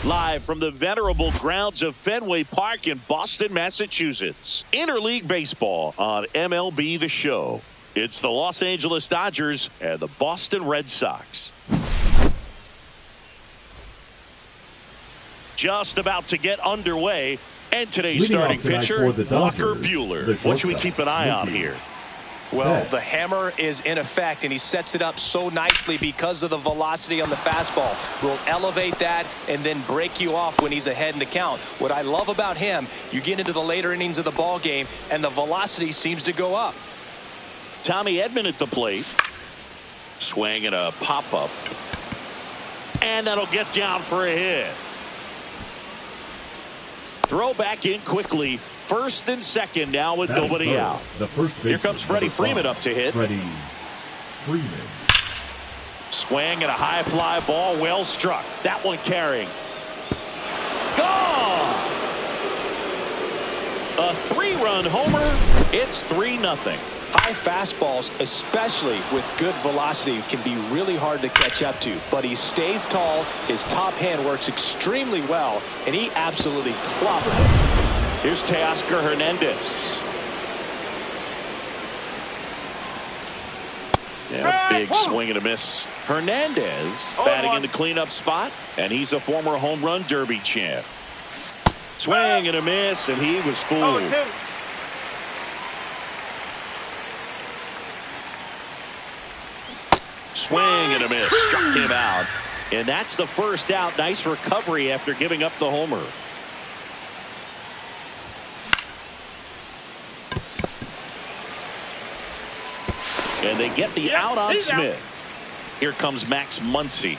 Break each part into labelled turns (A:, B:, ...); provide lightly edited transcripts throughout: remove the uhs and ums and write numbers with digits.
A: Live from the venerable grounds of Fenway Park in Boston, Massachusetts. Interleague Baseball on MLB The Show. It's the Los Angeles Dodgers and the Boston Red Sox. Just about to get underway. And today's starting pitcher, Walker Buehler. What should we keep an eye on here?
B: Well, the hammer is in effect, and he sets it up so nicely because of the velocity on the fastball. Will elevate that and then break you off when he's ahead in the count. What I love about him, you get into the later innings of the ball game, and the velocity seems to go up.
A: Tommy Edman at the plate. Swing and a pop-up. And that'll get down for a hit. Throw back in quickly. First and second now with nobody out. Here comes Freddie Freeman up to hit.
C: Freddie Freeman.
A: Swing and a high fly ball. Well struck. That one carrying. Gone! A 3-run homer. It's 3-0.
B: High fastballs, especially with good velocity, can be really hard to catch up to. But he stays tall. His top hand works extremely well, and he absolutely clobbered it.
A: Here's Teoscar Hernandez. Yeah, big swing and a miss. Hernandez batting in the cleanup spot, and he's a former home run derby champ. Swing and a miss, and he was fooled. Swing and a miss. Struck him out. And that's the first out. Nice recovery after giving up the homer. And they get the out on Smith. Here comes Max Muncy.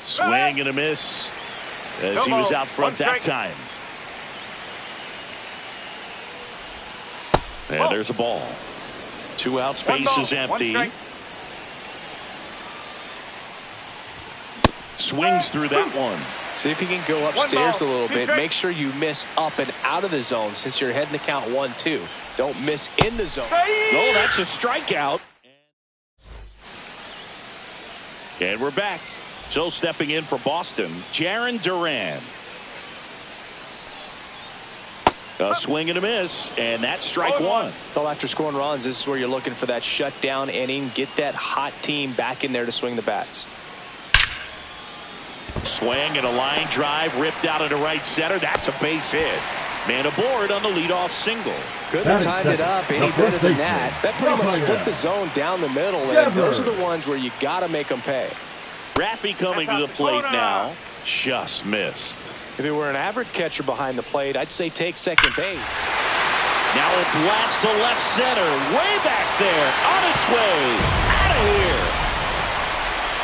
A: Swing and a miss as he was out front that time. And there's a ball. 2 out, space is empty. Swings through that one.
B: See if you can go upstairs a little bit. Make sure you miss up and out of the zone since you're heading to count 1-2. Don't miss in the zone.
A: Oh, that's a strikeout. And we're back. So stepping in for Boston, Jarren Duran. A swing and a miss, and that's strike one.
B: Well, after scoring runs, this is where you're looking for that shutdown inning. Get that hot team back in there to swing the bats.
A: Swing and a line drive ripped out into right center. That's a base hit. Man aboard on the leadoff single.
B: Couldn't have timed it up any better than that. That pretty much split the zone down the middle, and those are the ones where you got to make them pay.
A: Raffy coming to the plate now. Just missed.
B: If it were an average catcher behind the plate, I'd say take second base.
A: Now it blasts to left center. Way back there. On its way. Out of here.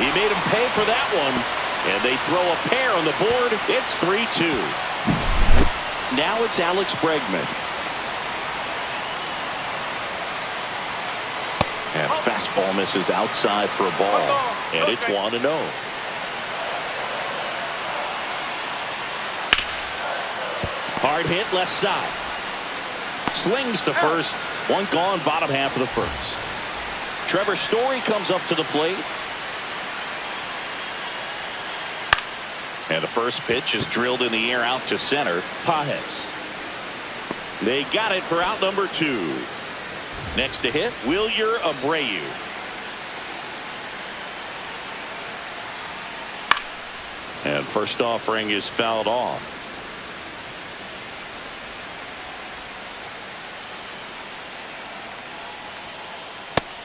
A: He made him pay for that one. And they throw a pair on the board. It's 3-2. Now it's Alex Bregman. And fastball misses outside for a ball. And it's 1-0. Hard hit left side. Slings to first. One gone, bottom half of the first. Trevor Story comes up to the plate. And the first pitch is drilled in the air out to center. Pajes. They got it for out number 2. Next to hit, Wilyer Abreu. And first offering is fouled off.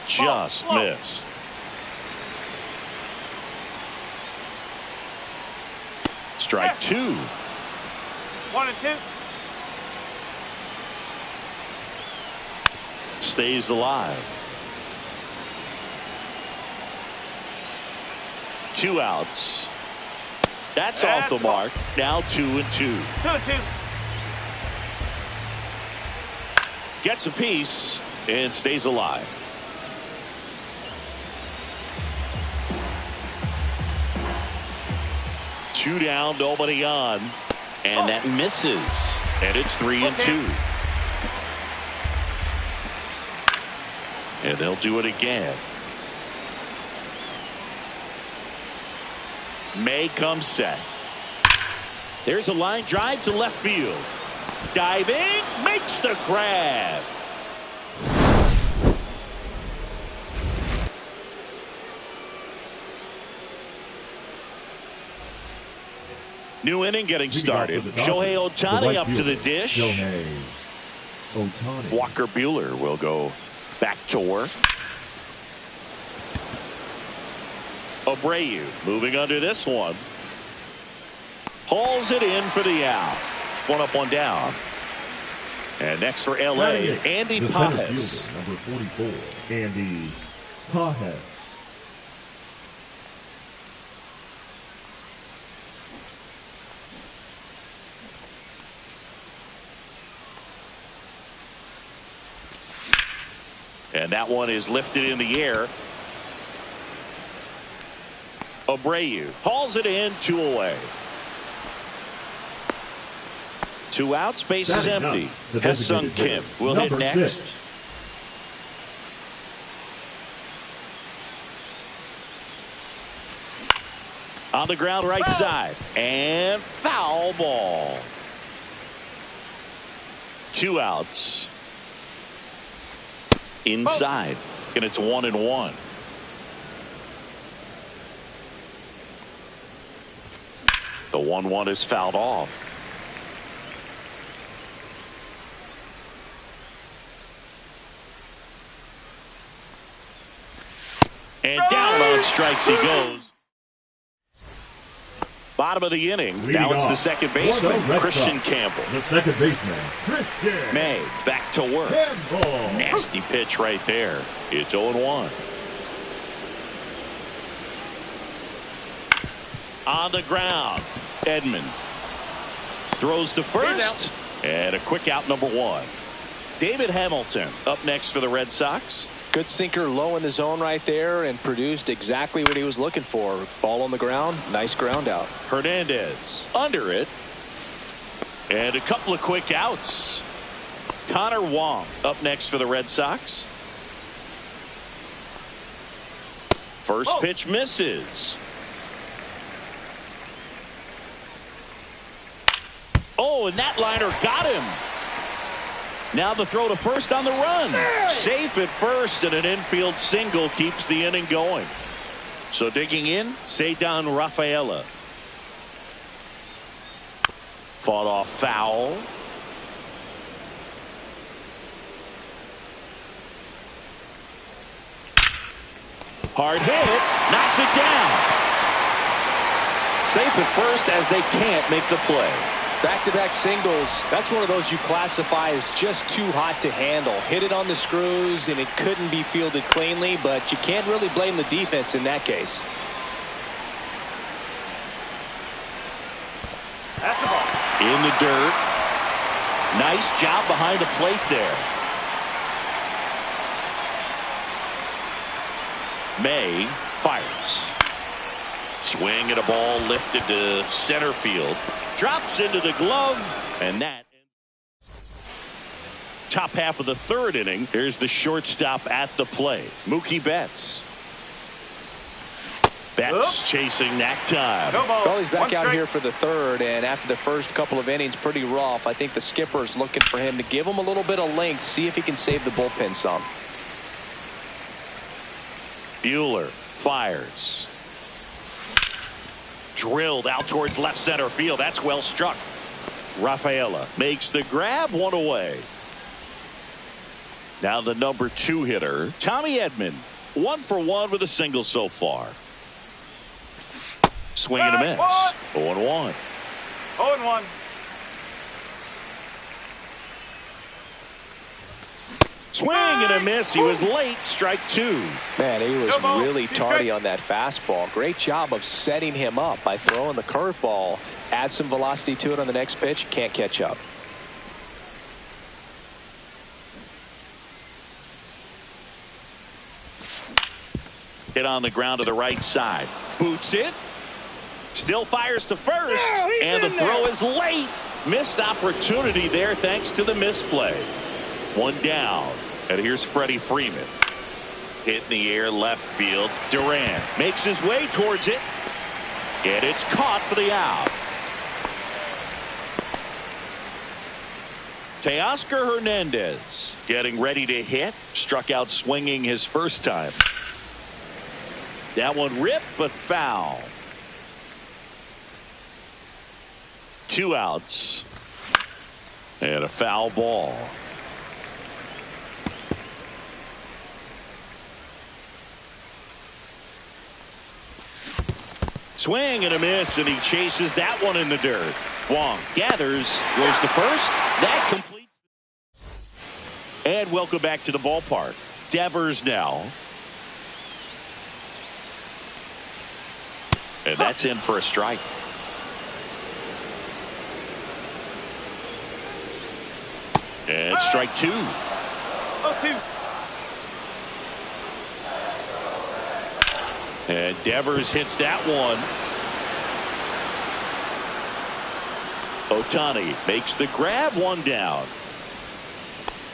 A: Just missed. Strike 2.
D: 1-2.
A: Stays alive. 2 outs. That's off the mark. Now 2-2.
D: 2-2.
A: Gets a piece and stays alive. Two down, nobody on. And that misses. And it's 3-2. And they'll do it again. May comes set. There's a line drive to left field. Diving, makes the grab. New inning getting started. Shohei Ohtani up to the dish. Walker Buehler will go back to work. Abreu moving under this one. Hauls it in for the out. One up, one down. And next for L.A., Andy Pages.
C: Number 44, Andy Pages.
A: And that one is lifted in the air. Abreu hauls it in, 2 away. 2 outs, base is empty. Ha-Seong Kim will hit next. On the ground right side. And foul ball. 2 outs. Inside. And it's 1-1. The 1-1 is fouled off. And down on strikes he goes. Bottom of the inning. Now it's the second baseman, Christian Campbell.
C: The second baseman, Christian
A: May back to work.
C: Campbell.
A: Nasty pitch right there. It's 0-1. On the ground, Edman throws to first, and a quick out, number 1. David Hamilton up next for the Red Sox.
B: Good sinker low in the zone right there and produced exactly what he was looking for. Ball on the ground. Nice ground out.
A: Hernandez under it. And a couple of quick outs. Connor Wong up next for the Red Sox. First pitch misses. Oh, and that liner got him. Now the throw to first on the run. Safe at first, and an infield single keeps the inning going. So digging in, Ceddanne Rafaela. Fought off foul. Hard hit, knocks it down. Safe at first as they can't make the play.
B: Back-to-back singles. That's one of those you classify as just too hot to handle. Hit it on the screws, and it couldn't be fielded cleanly, but you can't really blame the defense in that case.
D: That's the ball.
A: In the dirt. Nice job behind the plate there. May fires. Swing and a ball lifted to center field. Drops into the glove, and that top half of the third inning. Here's the shortstop at the plate, Mookie Betts. Betts chasing that time.
B: Well, he's back out here for the third, and after the first couple of innings, pretty rough. I think the skipper's looking for him to give him a little bit of length, see if he can save the bullpen some.
A: Buehler fires. Drilled out towards left center field. That's well struck. Rafaela makes the grab, 1 away. Now the number 2 hitter, Tommy Edman. 1 for 1 with a single so far. Swing and a miss. 0-1.
D: 0-1.
A: Swing and a miss. He was late. Strike 2.
B: Man, he was really tardy on that fastball. Great job of setting him up by throwing the curveball. Add some velocity to it on the next pitch. Can't catch up.
A: Hit on the ground to the right side. Boots it. Still fires to first. And the throw is late. Missed opportunity there thanks to the misplay. 1 down. And here's Freddie Freeman. Hit in the air left field. Durant makes his way towards it. And it's caught for the out. Teoscar Hernandez getting ready to hit. Struck out swinging his first time. That one ripped, but foul. 2 outs. And a foul ball. Swing and a miss, and he chases that one in the dirt. Wong gathers, goes to first. That completes. And welcome back to the ballpark. Devers now. And that's in for a strike. And strike 2.
D: 0-2.
A: And Devers hits that one. Ohtani makes the grab, 1 down.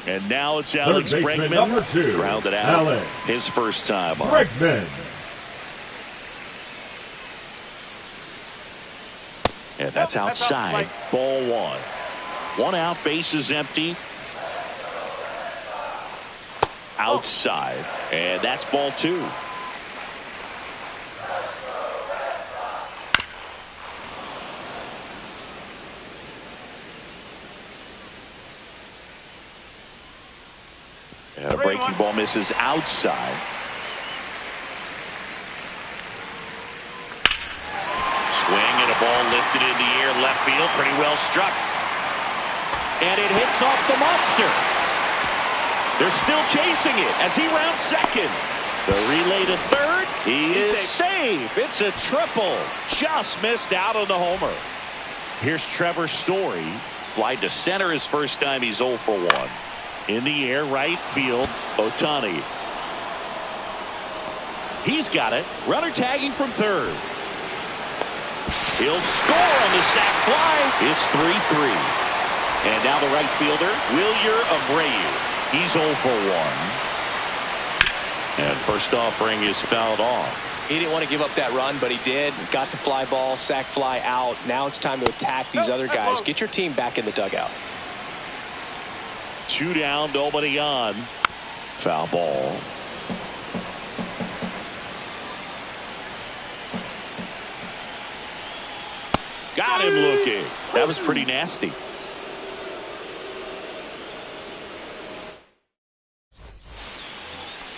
A: And now it's Alex Bregman. Grounded out.
C: Alex
A: His first time on.
C: Bregman.
A: And that's outside. Ball 1. 1 out, bases empty. Outside. And that's ball 2. And a breaking ball misses outside. Swing and a ball lifted in the air, left field, pretty well struck. And it hits off the monster. They're still chasing it as he rounds second. The relay to third. He is safe. It's a triple. Just missed out on the homer. Here's Trevor Story. Fly to center his first time. He's 0 for 1. In the air, right field, Ohtani. He's got it. Runner tagging from third. He'll score on the sac fly. It's 3-3. And now the right fielder, Wilyer Abreu. He's 0 for 1. And first offering is fouled off.
B: He didn't want to give up that run, but he did. Got the fly ball, sac fly out. Now it's time to attack these other guys. Get your team back in the dugout.
A: 2 down, nobody on. Foul ball. Got him looking. That was pretty nasty.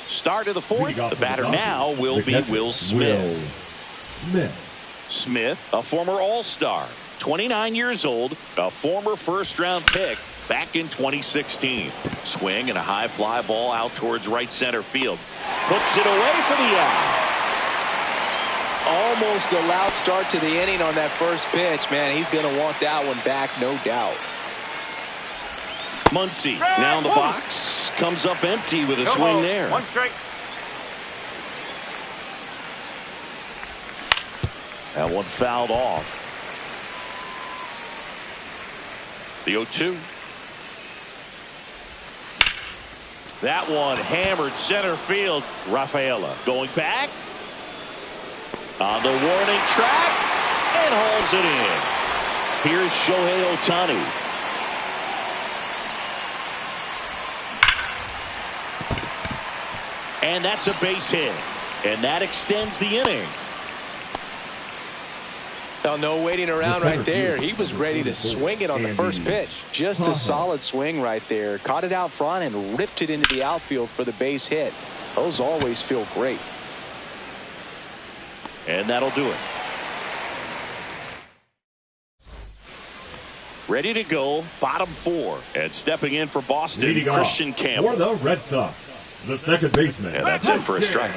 A: Start of the 4th. The batter now will be Will Smith. Smith, a former All-Star, 29 years old, a former first-round pick back in 2016. Swing and a high fly ball out towards right center field. Puts it away for the out.
B: Almost a loud start to the inning on that first pitch. Man, he's going to want that one back, no doubt.
A: Muncy now in the box. Comes up empty with a swing there.
D: 1 strike.
A: That one fouled off. The 0-2. That one hammered center field. Rafaela going back on the warning track and hauls it in. Here's Shohei Ohtani. And that's a base hit. And that extends the inning.
B: Well, no waiting around right there. He was ready to swing it on the first pitch. Just a solid swing right there. Caught it out front and ripped it into the outfield for the base hit. Those always feel great.
A: And that'll do it. Ready to go, bottom 4. And stepping in for Boston, Christian Campbell.
C: For the Red Sox, the second baseman.
A: And that's it for a strike.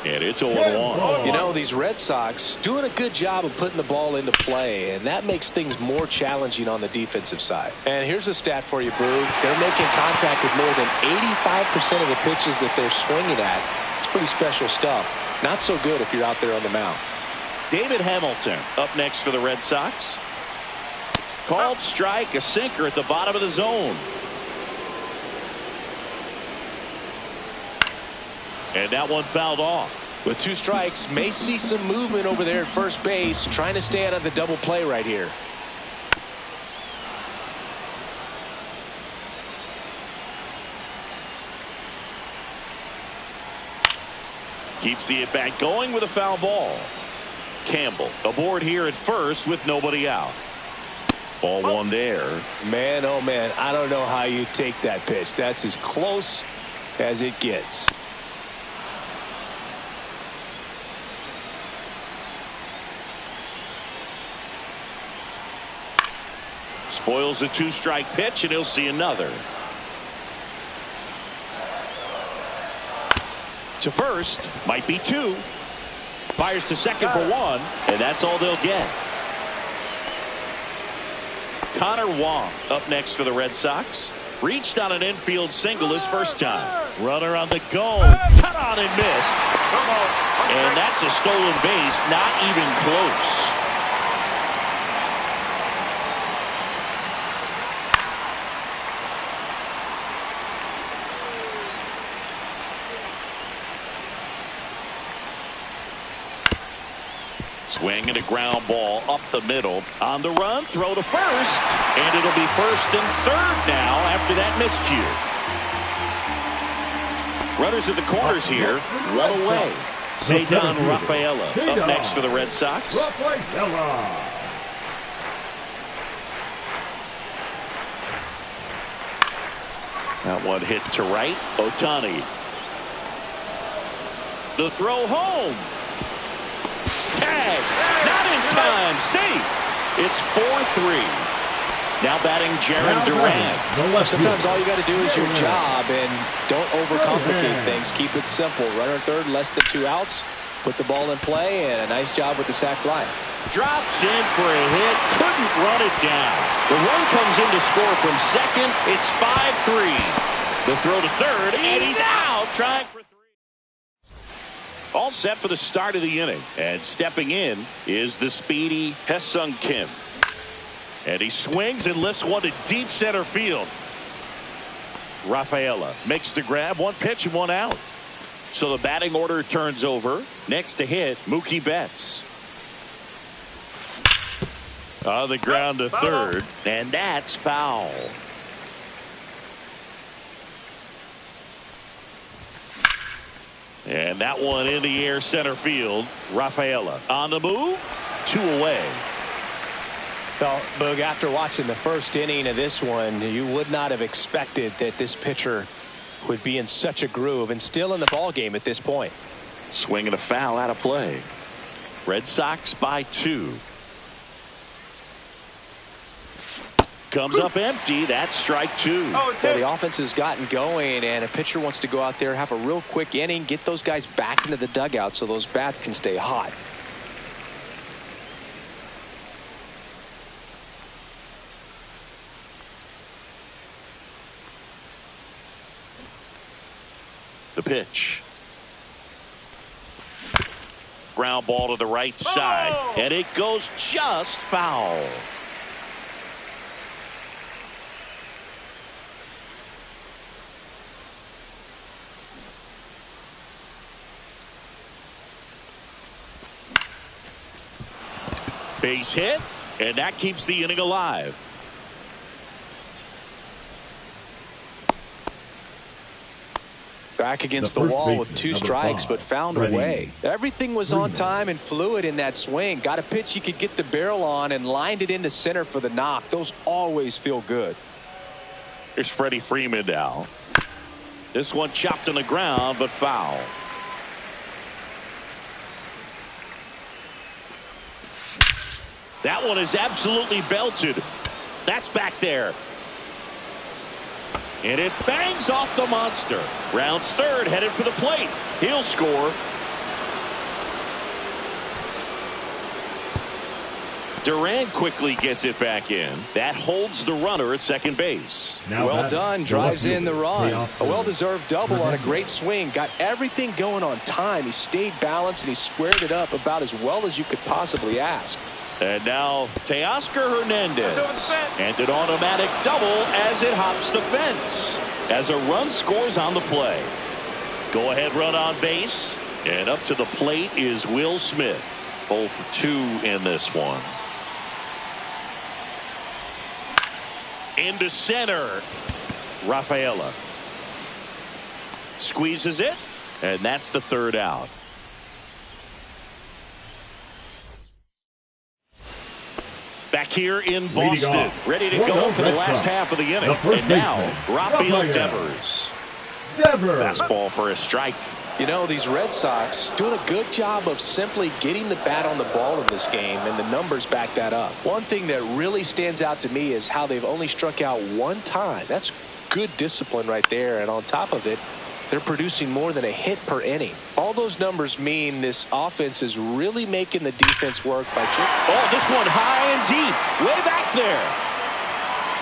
A: And it's 0-1.
B: You know, these Red Sox doing a good job of putting the ball into play, and that makes things more challenging on the defensive side. And here's a stat for you, Boo. They're making contact with more than 85% of the pitches that they're swinging at. It's pretty special stuff. Not so good if you're out there on the mound.
A: David Hamilton up next for the Red Sox. Called strike, a sinker at the bottom of the zone. And that one fouled off.
B: With 2 strikes, may see some movement over there at first base, trying to stay out of the double play right here.
A: Keeps the at-bat going with a foul ball. Campbell aboard here at first with nobody out. Ball 1 there.
B: Man, oh man, I don't know how you take that pitch. That's as close as it gets.
A: Spoils the 2-strike pitch, and he'll see another. To first, might be 2. Fires to second for 1, and that's all they'll get. Connor Wong up next for the Red Sox. Reached on an infield single his first time. Runner on the go. Cut on and missed. And that's a stolen base, not even close. Swing and a ground ball up the middle. On the run, throw to first. And it'll be first and third now after that miscue. Runners at the corners here. 1 away. Cedar Rafaela up next for the Red Sox. That one hit to right. Ohtani. The throw home. Tag. Not in time. Safe. It's 4-3. Now batting Jaron Duran.
B: Sometimes all you got to do is your job and don't overcomplicate things. Keep it simple. Runner third, less than 2 outs. Put the ball in play, and a nice job with the sac fly.
A: Drops in for a hit. Couldn't run it down. The run comes in to score from second. It's 5-3. The throw to third, and he's out. Trying for 3. All set for the start of the inning. And stepping in is the speedy Ha-Seong Kim. And he swings and lifts one to deep center field. Rafaela makes the grab. 1 pitch and 1 out. So the batting order turns over. Next to hit, Mookie Betts. On the ground to third. And that's foul. And that one in the air center field. Rafaela on the move. 2 away.
B: Well, Boog, after watching the first inning of this one, you would not have expected that this pitcher would be in such a groove and still in the ball game at this point.
A: Swing and a foul out of play. Red Sox by 2. Comes up empty. That's strike 2.
B: Well, the offense has gotten going, and a pitcher wants to go out there, have a real quick inning, get those guys back into the dugout so those bats can stay hot.
A: The pitch. Ground ball to the right side, and it goes just foul. Base hit, and that keeps the inning alive.
B: Back against the wall with 2 strikes, but found a way. Everything was on time and fluid in that swing. Got a pitch he could get the barrel on and lined it into center for the knock. Those always feel good.
A: Here's Freddie Freeman now. This one chopped on the ground, but foul. That one is absolutely belted. That's back there. And it bangs off the monster. Rounds third, headed for the plate. He'll score. Duran quickly gets it back in. That holds the runner at second base.
B: Well done. Drives in the run. A well-deserved double on a great swing. Got everything going on time. He stayed balanced and he squared it up about as well as you could possibly ask.
A: And now Teoscar Hernandez. And an automatic double as it hops the fence. As a run scores on the play. Go ahead run on base. And up to the plate is Will Smith. 0 for 2 in this one. Into center. Rafaela squeezes it, and that's the third out. Back here in Boston, ready to go for the last half of the inning. And now, Rafael Devers. Fastball for a strike.
B: You know, these Red Sox doing a good job of simply getting the bat on the ball in this game, and the numbers back that up. One thing that really stands out to me is how they've only struck out one time. That's good discipline right there, and on top of it, they're producing more than a hit per inning. All those numbers mean this offense is really making the defense work by
A: oh, this one high and deep, way back there.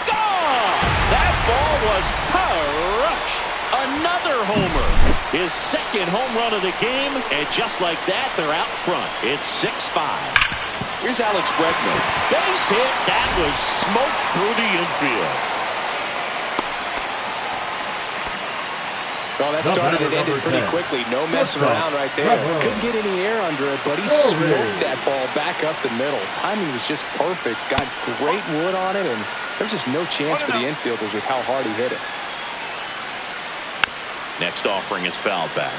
A: Gone! That ball was crushed. Another homer. His second home run of the game, and just like that, they're out front. It's 6-5. Here's Alex Bregman. Base hit. That was smoke through the infield.
B: Well, that started and ended pretty quickly. No messing around right there. Couldn't get any air under it, but he smoked that ball back up the middle. Timing was just perfect. Got great wood on it, and there's just no chance for the infielders with how hard he hit it.
A: Next offering is fouled back.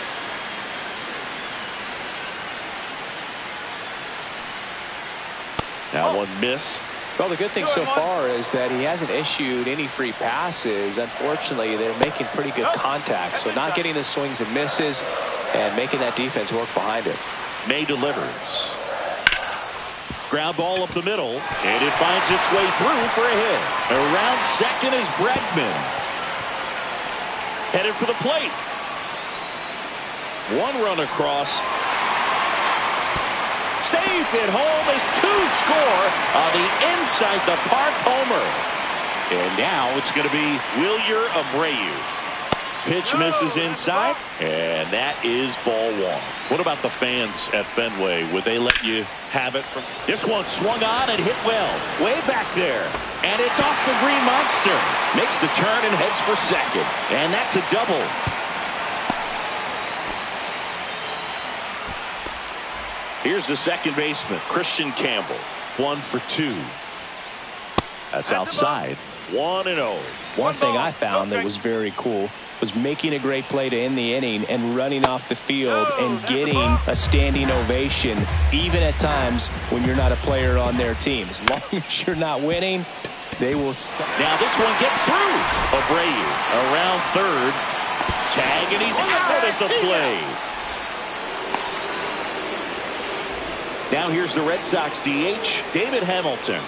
A: That one missed.
B: Well, the good thing so far is that he hasn't issued any free passes. Unfortunately, they're making pretty good contact, so not getting the swings and misses and making that defense work behind it.
A: May delivers. Ground ball up the middle, and it finds its way through for a hit. Around second is Bregman. Headed for the plate. One run across. Safe at home as two score on the inside the park homer. And now it's going to be Wilyer Abreu. Pitch misses inside, and that is ball one. What about the fans at Fenway? Would they let you have it? This one swung on and hit well. Way back there. And it's off the green monster. Makes the turn and heads for second. And that's a double. Here's the second baseman, Christian Campbell. 1 for 2. That's outside. 1-0.
B: One thing I found that was very cool was making a great play to end the inning and running off the field and getting a standing ovation, even at times when you're not a player on their team. As long as you're not winning, they will.
A: Now this one gets through. Abreu around third. Tag, and he's out at the plate. Now here's the Red Sox DH, David Hamilton.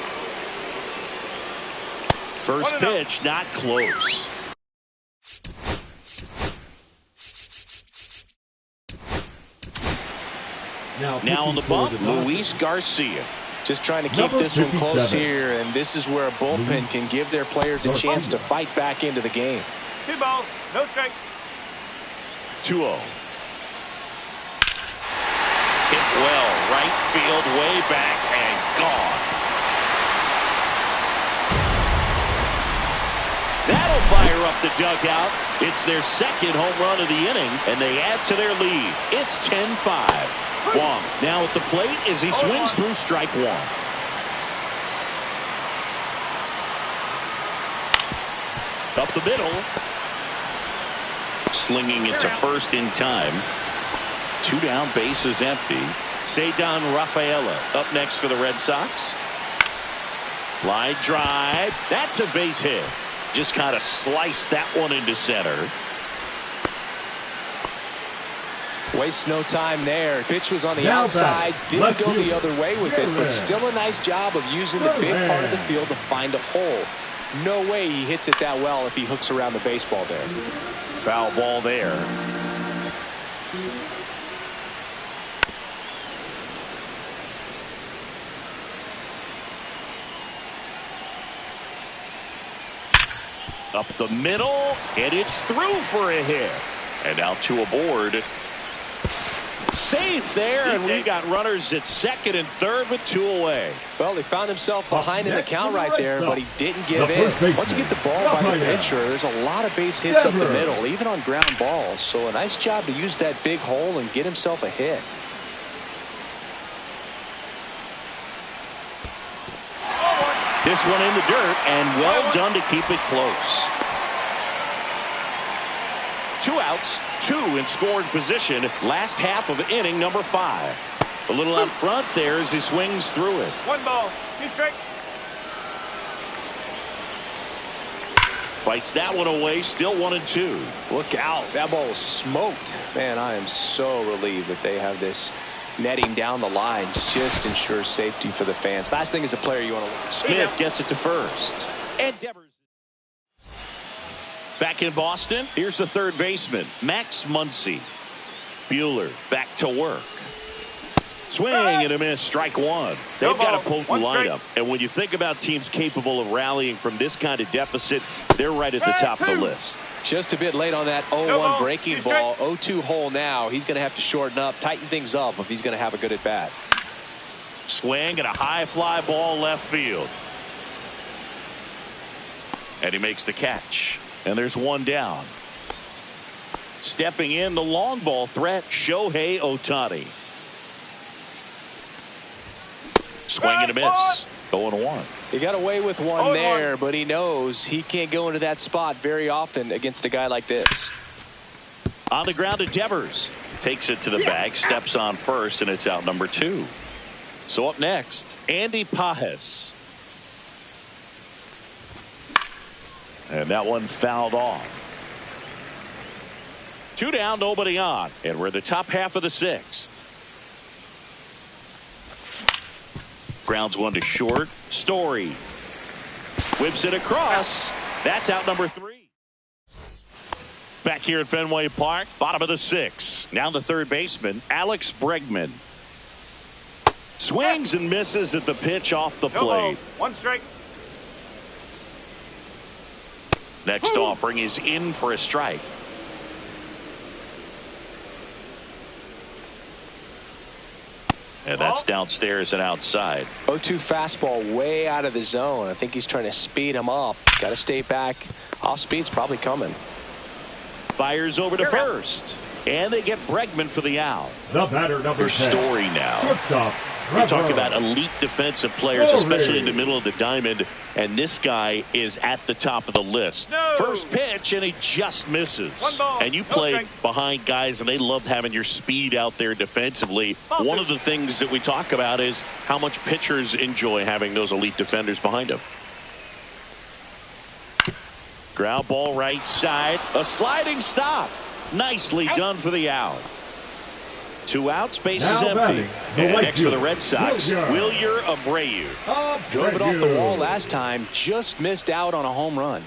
A: First pitch, not close. Now on the bump, Luis Garcia.
B: Just trying to keep this one close here, and this is where a bullpen can give their players a chance to fight back into the game.
D: 2 balls, no strikes.
A: 2-0. Hit well, right field, way back, and gone. That'll fire up the dugout. It's their second home run of the inning, and they add to their lead. It's 10-5. Wong now at the plate as he swings through strike one. Up the middle. Slinging it to first in time. 2 down, bases empty. Ceddanne Rafaela up next for the Red Sox. Line drive. That's a base hit. Just kind of sliced that one into center.
B: Waste no time there. Pitch was on the outside. Didn't go the other way with it, but still a nice job of using the big part of the field to find a hole. No way he hits it that well if he hooks around the baseball there.
A: Foul ball there. Up the middle, and it's through for a hit. And now 2 aboard. safe there, and we got runners at second and third with 2 away.
B: Well, he found himself behind in the count right there, but he didn't give in. Once you get the ball by the pitcher, there's a lot of base hits up the middle, even on ground balls. So a nice job to use that big hole and get himself a hit.
A: This one in the dirt, and well done to keep it close. 2 outs, 2 in scoring position. Last half of inning number 5. A little out front there as he swings through it.
D: 1 ball, 2 strike.
A: Fights that one away, still 1-2.
B: Look out. That ball was smoked. Man, I am so relieved that they have this netting down the lines. Just ensures safety for the fans. Last thing as a player you want to look.
A: Smith gets it to first. And Devers. Back in Boston, here's the third baseman, Max Muncy. Buehler back to work. Swing and a miss, strike 1. They've got a potent lineup. And when you think about teams capable of rallying from this kind of deficit, they're right at the top of the list.
B: Just a bit late on that 0-1 breaking ball. 0-2 hole now. He's going to have to shorten up, tighten things up if he's going to have a good at bat.
A: Swing and a high fly ball left field. And he makes the catch. And there's 1 down. Stepping in the long ball threat, Shohei Ohtani. Swing and a miss. 0-1.
B: He got away with one there, but he knows he can't go into that spot very often against a guy like this.
A: On the ground to Devers. Takes it to the bag, steps on first, and it's out number 2. So up next, Andy Pages. And that one fouled off. 2 down, nobody on. And we're in the top half of the 6th. Grounds 1 to short. Story whips it across. That's out number 3. Back here at Fenway Park, bottom of the 6th. Now the third baseman, Alex Bregman. Swings and misses at the pitch off the plate.
D: 1 strike.
A: Next offering is in for a strike. And that's downstairs and outside.
B: 0-2 fastball way out of the zone. I think he's trying to speed him up. Got to stay back. Off speed's probably coming.
A: Fires over to first. And they get Bregman for the out.
C: The batter, number 10.
A: Story now.
C: Shortstop.
A: We talk about elite defensive players, especially in the middle of the diamond, and this guy is at the top of the list. First pitch, and he just misses. And you play behind guys, and they love having your speed out there defensively. One of the things that we talk about is how much pitchers enjoy having those elite defenders behind them. Ground ball right side, a sliding stop. Nicely done for the out. 2 outs, base is empty. And next for the Red Sox, Wilyer Abreu.
B: Drove it off the wall last time, just missed out on a home run.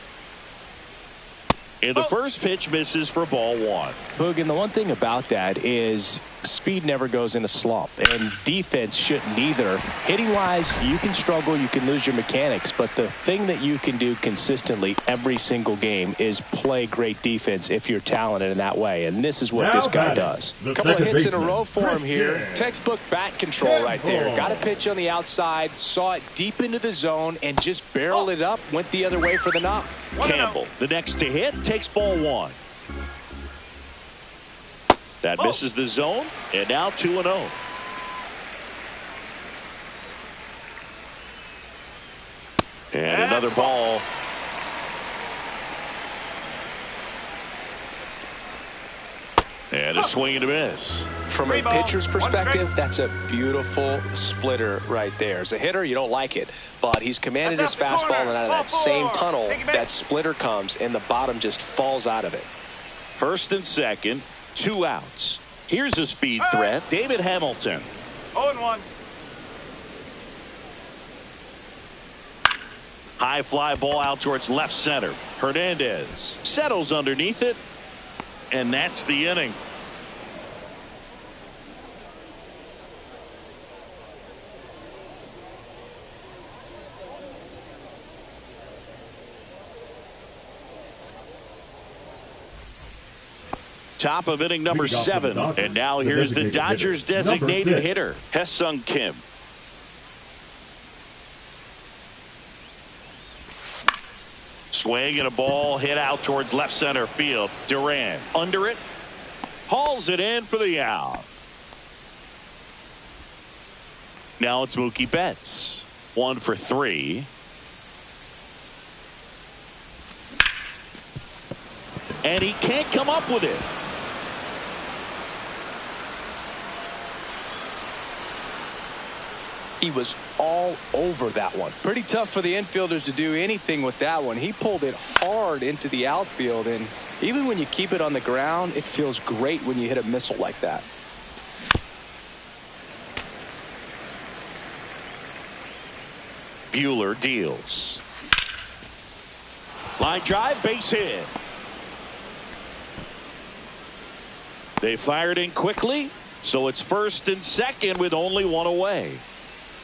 A: And the first pitch misses for ball 1.
B: Boog, and the one thing about that is speed never goes in a slump, and defense shouldn't either. Hitting wise, you can struggle, you can lose your mechanics, but the thing that you can do consistently every single game is play great defense if you're talented in that way, and this is what this guy does. A couple of hits in a row for him here. Textbook bat control right there. Got a pitch on the outside, saw it deep into the zone, and just barreled it up, went the other way for the knock.
A: Campbell, the next to hit, takes ball 1. That misses the zone, and now 2-0. And another ball. And a swing and a miss.
B: From a pitcher's perspective, that's a beautiful splitter right there. As a hitter, you don't like it, but he's commanded his fastball, and out of that same tunnel, that splitter comes, and the bottom just falls out of it.
A: First and second, 2 outs. Here's a speed threat, David Hamilton.
D: 0-1.
A: High fly ball out towards left center. Hernandez settles underneath it, and that's the inning. Top of inning number 7. And now here's the Dodgers designated hitter, Ha-Seong Kim. Swing and a ball hit out towards left center field. Duran under it. Hauls it in for the out. Now it's Mookie Betts. 1 for 3. And he can't come up with it.
B: He was all over that one. Pretty tough for the infielders to do anything with that one. He pulled it hard into the outfield, and even when you keep it on the ground, it feels great when you hit a missile like that.
A: Buehler deals. Line drive, base hit. They fired in quickly, so it's first and second with only 1 away.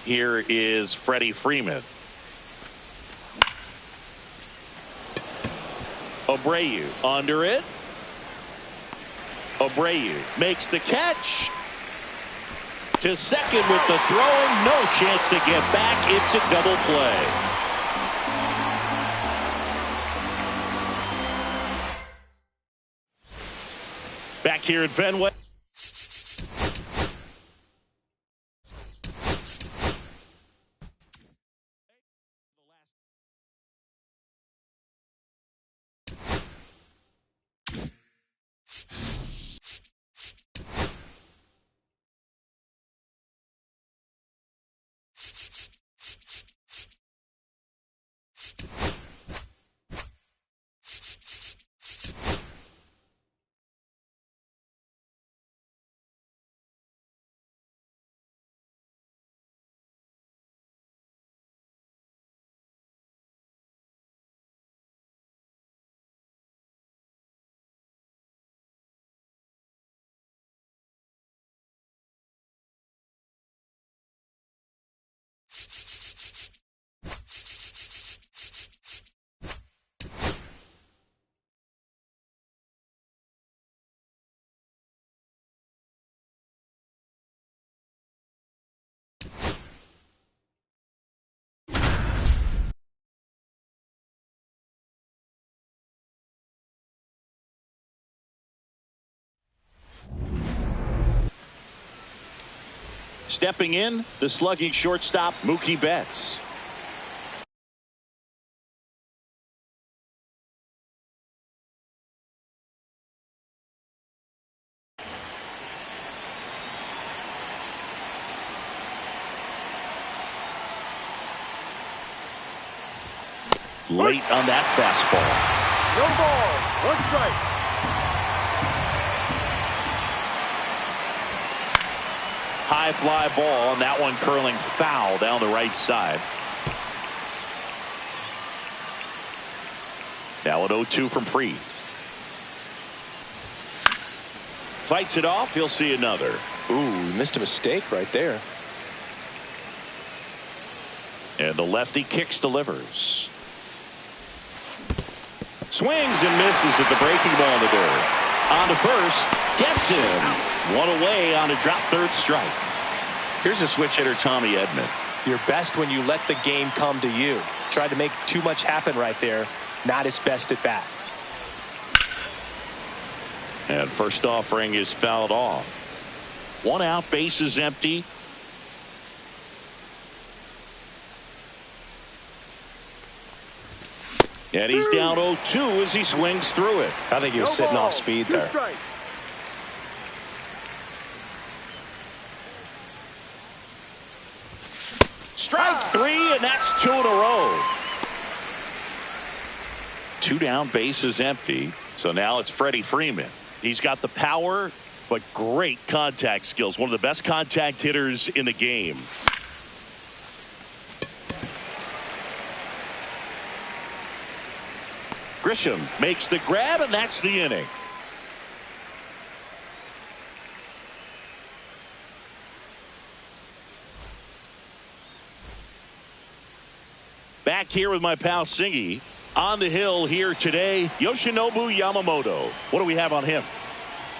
A: Here is Freddie Freeman. Abreu under it. Abreu makes the catch. To second with the throw. No chance to get back. It's a double play. Back here at Fenway. Stepping in, the slugging shortstop, Mookie Betts. Late on that fastball.
D: No ball. 1 strike.
A: High fly ball, and that one curling foul down the right side. Now an 0-2 from Free. Fights it off. He'll see another.
B: Ooh, missed a mistake right there.
A: And the lefty kicks, delivers. Swings and misses at the breaking ball in the dirt. On to first. Gets him. 1 away on a drop third strike. Here's a switch hitter, Tommy Edman.
B: You're best when you let the game come to you. Tried to make too much happen right there. Not his best at bat.
A: And first offering is fouled off. 1 out, base is empty. And he's down 0-2 as he swings through it.
B: I think he was sitting off speed there.
A: Strike 3, and that's 2 in a row. 2 down, base is empty. So now it's Freddie Freeman. He's got the power, but great contact skills. One of the best contact hitters in the game. Grisham makes the grab, and that's the inning. Back here with my pal Singy. On the hill here today, Yoshinobu Yamamoto. What do we have on him?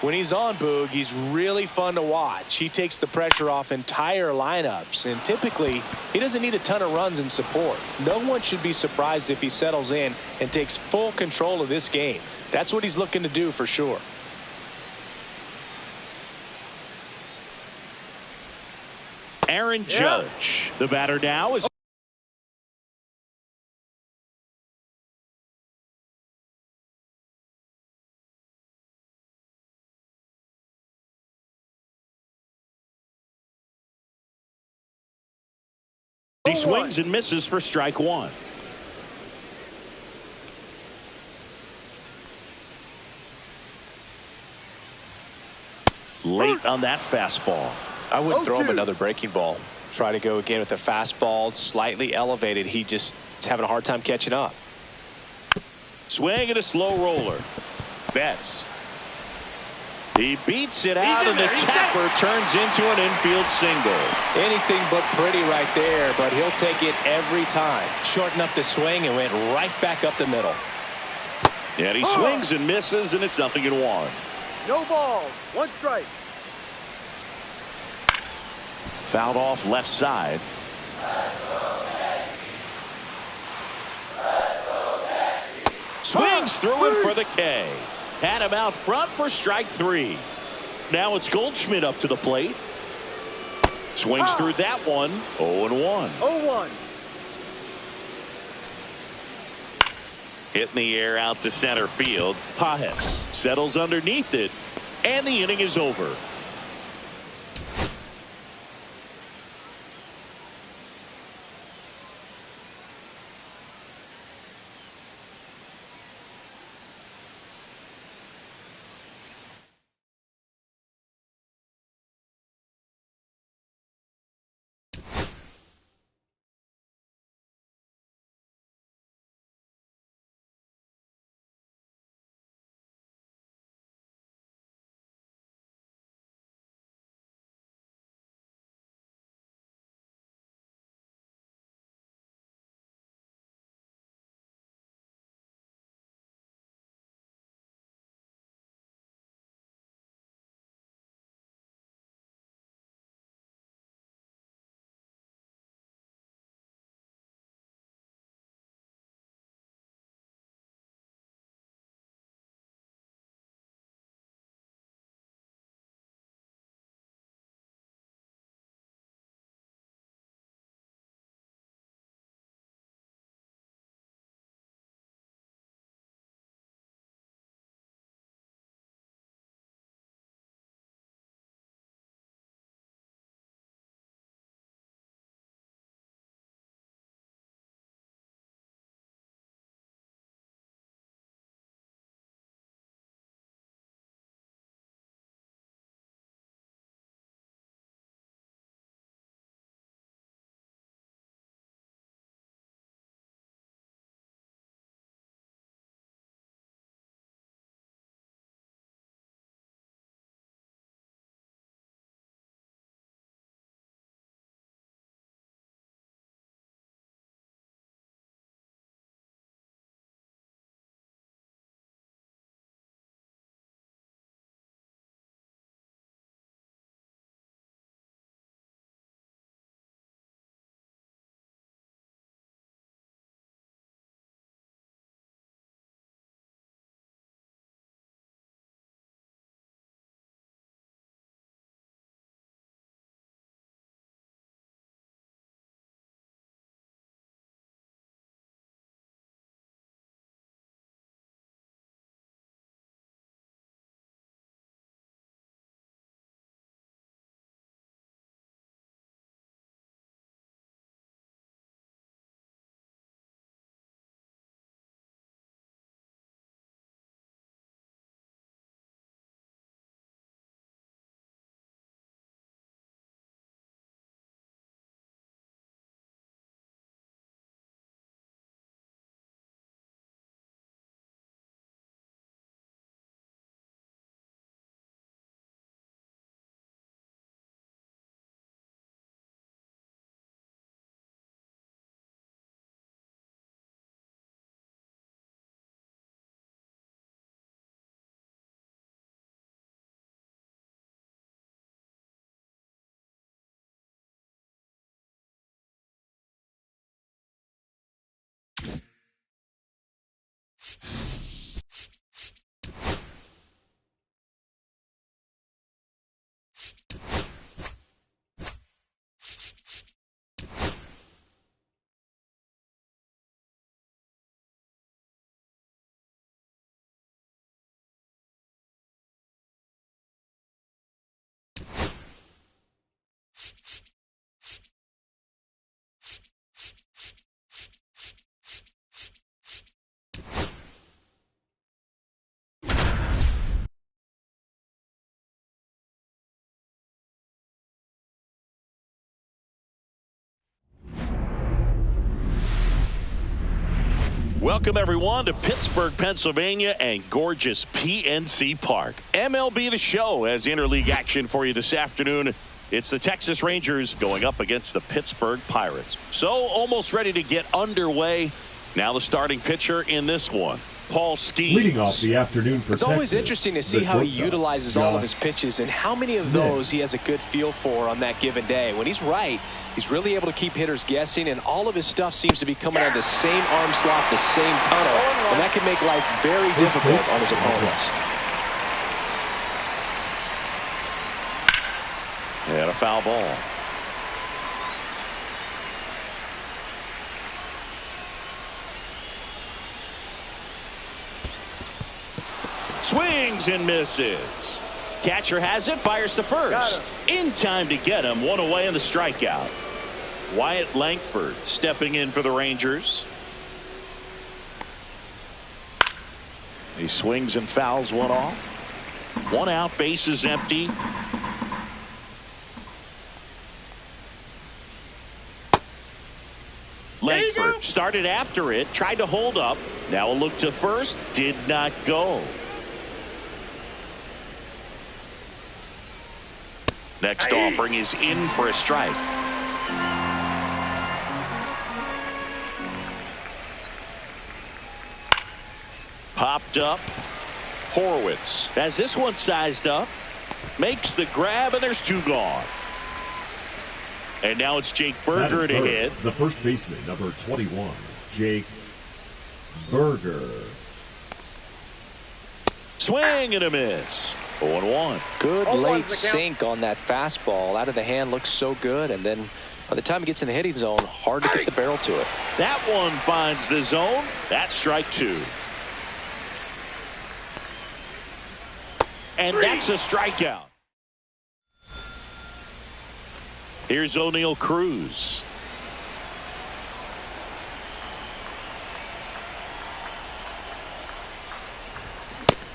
B: When he's on, Boog, he's really fun to watch. He takes the pressure off entire lineups, and typically he doesn't need a ton of runs and support. No one should be surprised if he settles in and takes full control of this game. That's what he's looking to do for sure.
A: Aaron Judge, the batter now is. He swings and misses for strike one. Late on that fastball.
B: I wouldn't throw him another breaking ball. Try to go again with the fastball, slightly elevated. He just is having a hard time catching up.
A: Swing and a slow roller. Betts. He beats it out, and the capper turns into an infield single.
B: Anything but pretty right there, but he'll take it every time. Shorten up the swing and went right back up the middle.
A: And he swings and misses, and it's 0-1.
D: No balls. 1 strike.
A: Fouled off left side. Swings through it for the K. Had him out front for strike 3. Now it's Goldschmidt up to the plate. Swings through that one. 0-1.
D: 0-1.
A: Hitting the air out to center field. Pajes settles underneath it, and the inning is over. Welcome, everyone, to Pittsburgh, Pennsylvania, and gorgeous PNC Park. MLB The Show has interleague action for you this afternoon. It's the Texas Rangers going up against the Pittsburgh Pirates. So, almost ready to get underway. Now the starting pitcher in this one, Paul Skeens.
C: Leading off the afternoon for
B: It's always interesting to see how he utilizes all of his pitches and how many of those he has a good feel for on that given day. When he's right, he's really able to keep hitters guessing, and all of his stuff seems to be coming out of the same arm slot, the same tunnel, and that can make life very difficult on his opponents.
A: And a foul ball. Swings and misses. Catcher has it, fires to first. In time to get him, one away in the strikeout. Wyatt Langford stepping in for the Rangers. He swings and fouls one off. One out, base is empty. Langford started after it, tried to hold up. Now a look to first, did not go. Next offering is in for a strike. Popped up. Horowitz has this one sized up. Makes the grab, and there's two gone. And now it's Jake Burger to hit.
C: The first baseman, number 21, Jake Burger.
A: Swing and a miss. 0-1.
B: Good late sink on that fastball. Out of the hand, looks so good, and then by the time it gets in the hitting zone, hard to get the barrel to it.
A: That one finds the zone. That's strike two. And that's a strikeout. Here's O'Neal Cruz.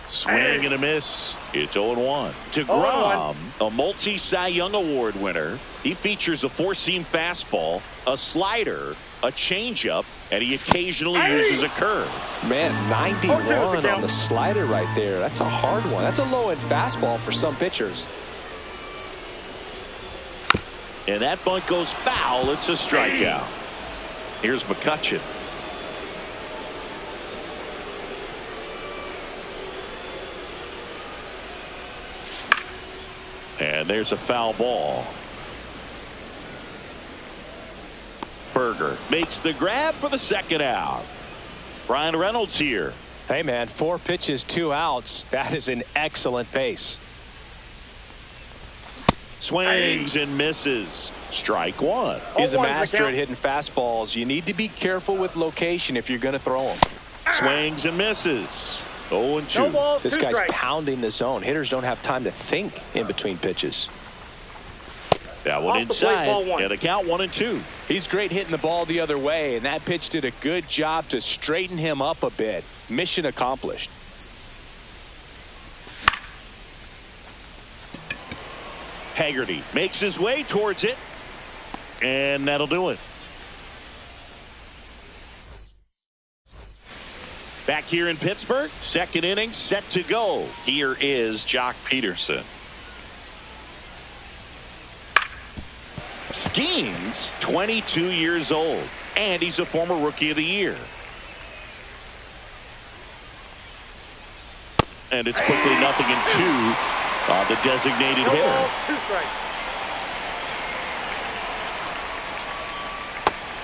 A: Swing and a miss. It's 0-1. DeGrom, a multi-Cy Young Award winner. He features a four-seam fastball, a slider, a changeup, and he occasionally uses a curve.
B: Man, 91 on the slider right there. That's a hard one. That's a low-end fastball for some pitchers.
A: And that bunt goes foul. It's a strikeout. Here's McCutchen. And there's a foul ball. Burger makes the grab for the second out. Brian Reynolds here.
B: Hey, man, 4 pitches, 2 outs. That is an excellent pace.
A: Swings and misses. Strike one.
B: He's a master at hitting fastballs. You need to be careful with location if you're going to throw them.
A: Swings and misses. 0-2.
B: This guy's pounding the zone. Hitters don't have time to think in between pitches.
A: That one inside. And the count 1-2.
B: He's great hitting the ball the other way, and that pitch did a good job to straighten him up a bit. Mission accomplished.
A: Haggerty makes his way towards it, and that'll do it. Back here in Pittsburgh, second inning set to go. Here is Jock Peterson. Skeens, 22 years old, and he's a former Rookie of the Year. And it's quickly 0-2 on the designated hitter.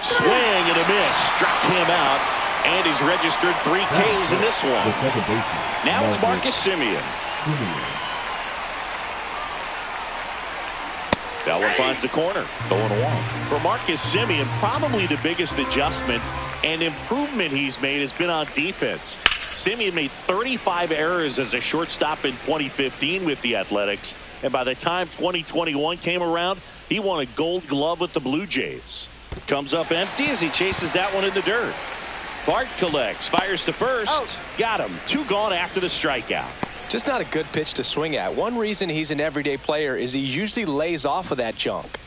A: Swing and a miss, struck him out. And he's registered 3 Ks in this one. Now it's Marcus Semien. That one finds the corner. 0-1. For Marcus Semien, probably the biggest adjustment and improvement he's made has been on defense. Semien made 35 errors as a shortstop in 2015 with the Athletics. And by the time 2021 came around, he won a Gold Glove with the Blue Jays. Comes up empty as he chases that one in the dirt. Bart collects, fires to first. Got him. 2 gone after the strikeout.
B: Just not a good pitch to swing at. One reason he's an everyday player is he usually lays off of that junk.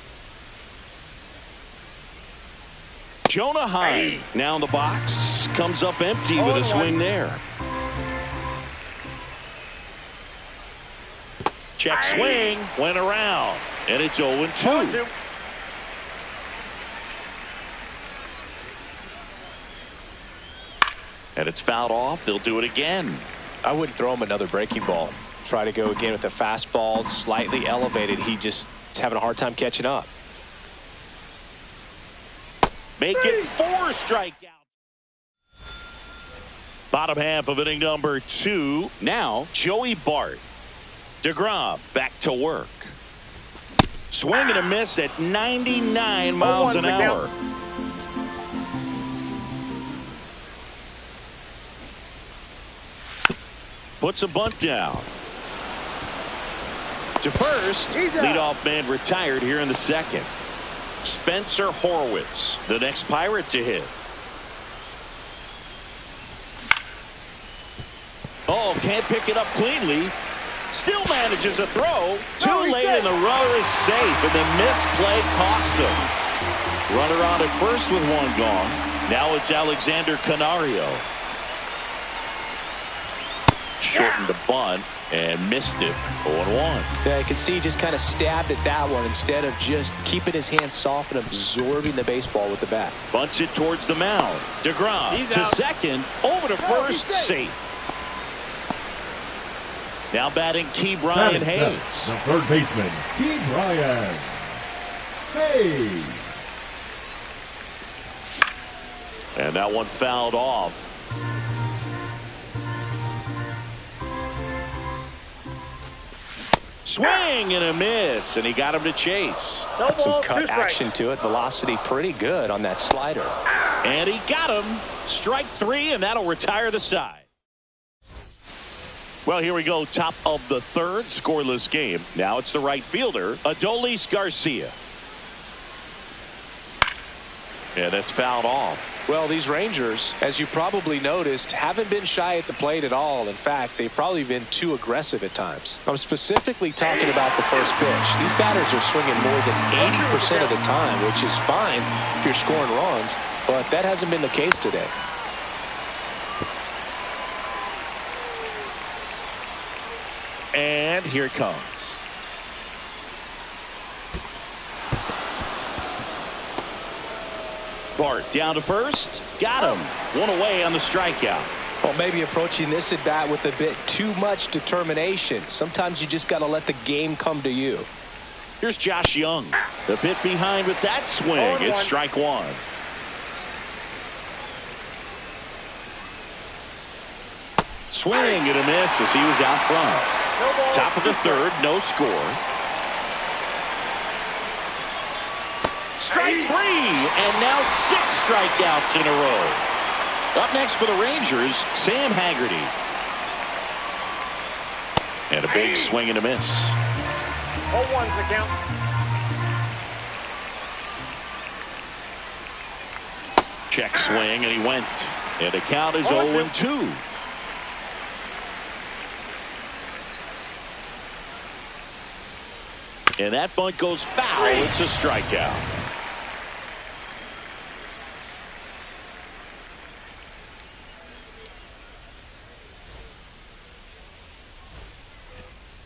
A: Jonah Hine now in the box. Comes up empty with a swing there. Check swing. Went around. And it's 0-2. And it's fouled off. They'll do it again.
B: I wouldn't throw him another breaking ball. Try to go again with the fastball, slightly elevated. He just is having a hard time catching up.
A: Make it 4 strikeouts. Bottom half of inning number 2. Now Joey Bart. DeGrom back to work. Swing and a miss at 99 miles an hour. Puts a bunt down. To first, leadoff man retired here in the second. Spencer Horwitz, the next Pirate to hit. Oh, can't pick it up cleanly. Still manages a throw. Too late and the runner is safe, and the misplay costs him. Runner on at first with one gone. Now it's Alexander Canario. Shortened the bunt and missed it. 0-1.
B: Yeah, you can see he just kind of stabbed at that one instead of just keeping his hands soft and absorbing the baseball with the bat.
A: Bunts it towards the mound. DeGrom to second. Over to first. Safe. Now batting Key Brian Hayes.
C: The third baseman, Key Brian Hayes.
A: And that one fouled off. Swing and a miss, and he got him to chase.
B: Got some cut action to it. Velocity pretty good on that slider.
A: And he got him. Strike 3, and that'll retire the side. Well, here we go. Top of the third, scoreless game. Now it's the right fielder, Adolis Garcia. And that's fouled off.
B: Well, these Rangers, as you probably noticed, haven't been shy at the plate at all. In fact, they've probably been too aggressive at times. I'm specifically talking about the first pitch. These batters are swinging more than 80% of the time, which is fine if you're scoring runs, but that hasn't been the case today.
A: And here it comes. Bart down to first. Got him. One away on the strikeout.
B: Well, maybe approaching this at bat with a bit too much determination. Sometimes you just got to let the game come to you.
A: Here's Josh Young. The bit behind with that swing. It's strike 1. Swing and a miss as he was out front. Top of the third, no score. Strike 3, and now 6 strikeouts in a row. Up next for the Rangers, Sam Haggerty. And a big swing and a miss.
D: 0-1's the count.
A: Check swing, and he went. And the count is 0-2. And that bunt goes foul. It's a strikeout.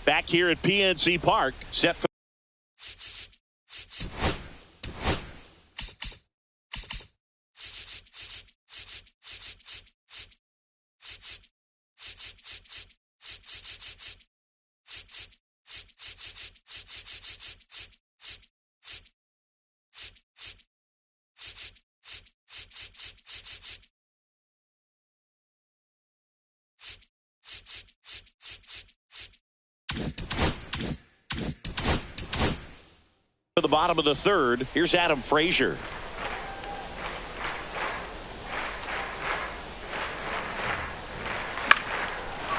A: Back here at PNC Park, set for the bottom of the third. Here's Adam Frazier.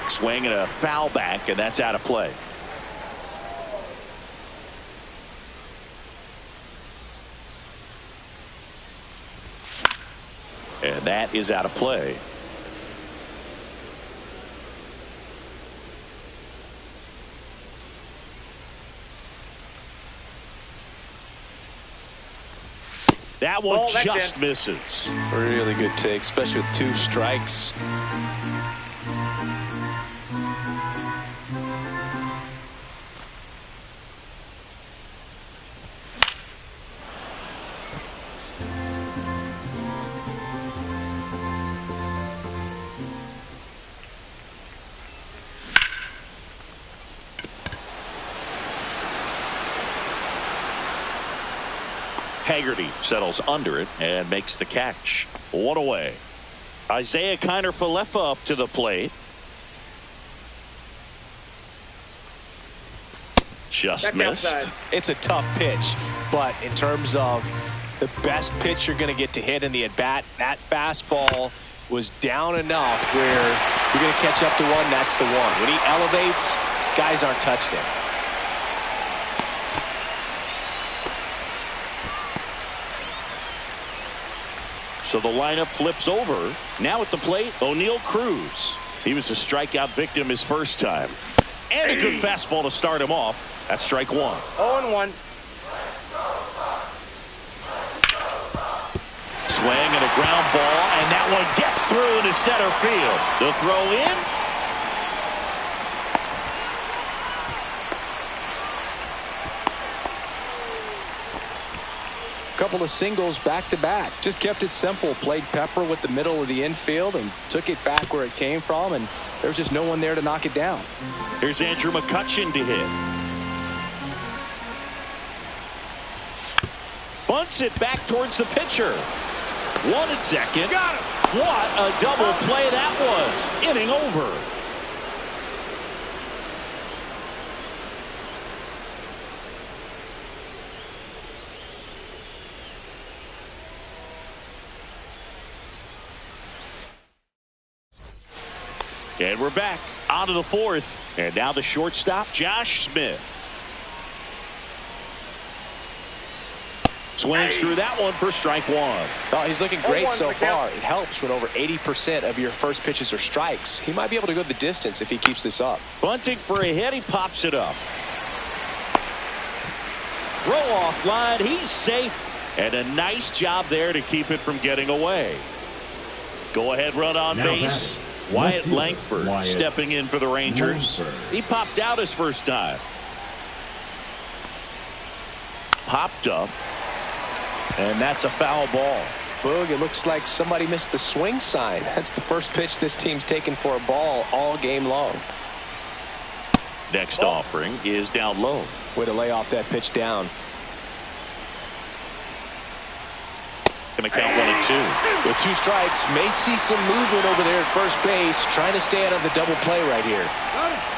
A: Swing and a foul back, and that's out of play. And that is out of play. That one
D: Oh,
A: just misses.
B: Really good take, especially with 2 strikes.
A: Haggerty settles under it and makes the catch. 1 away. Isaiah Kiner-Falefa up to the plate. Just
D: That's
A: missed.
D: outside.
B: It's a tough pitch, but in terms of the best pitch you're going to get to hit in the at-bat, that fastball was down enough where you're going to catch up to one, that's the one. When he elevates, guys aren't touching him.
A: So the lineup flips over. Now at the plate, O'Neal Cruz. He was a strikeout victim his first time. And a good fastball to start him off. That's strike 1.
D: 0-1.
A: Swing and a ground ball, and that one gets through into center field. The throw in.
B: Couple of singles back to back. Just kept it simple. Played pepper with the middle of the infield and took it back where it came from, and there was just no one there to knock it down.
A: Here's Andrew McCutchen to hit. Bunts it back towards the pitcher. 1 at second.
D: Got him.
A: What a double play that was. Inning over. And we're back on to the 4th. And now the shortstop, Josh Smith. Swings through that one for strike 1.
B: Oh, he's looking great
D: 0-1
B: so
D: the count.
B: far. It helps when over 80% of your first pitches are strikes. He might be able to go the distance if he keeps this up.
A: Bunting for a hit. He pops it up. Throw off line. He's safe. And a nice job there to keep it from getting away. Go ahead run on
C: Now
A: base.
C: batting,
A: Wyatt
C: left fielder,
A: Langford
C: Wyatt
A: stepping in for the Rangers.
C: Langford.
A: He popped out his first time. Popped up. And that's a foul ball.
B: Boog, it looks like somebody missed the swing sign. That's the first pitch this team's taken for a ball all game long.
A: Next offering is down low.
B: Way to lay off that pitch down.
A: Going to count 1 and 2.
B: With 2 strikes, may see some movement over there at first base, trying to stay out of the double play right here.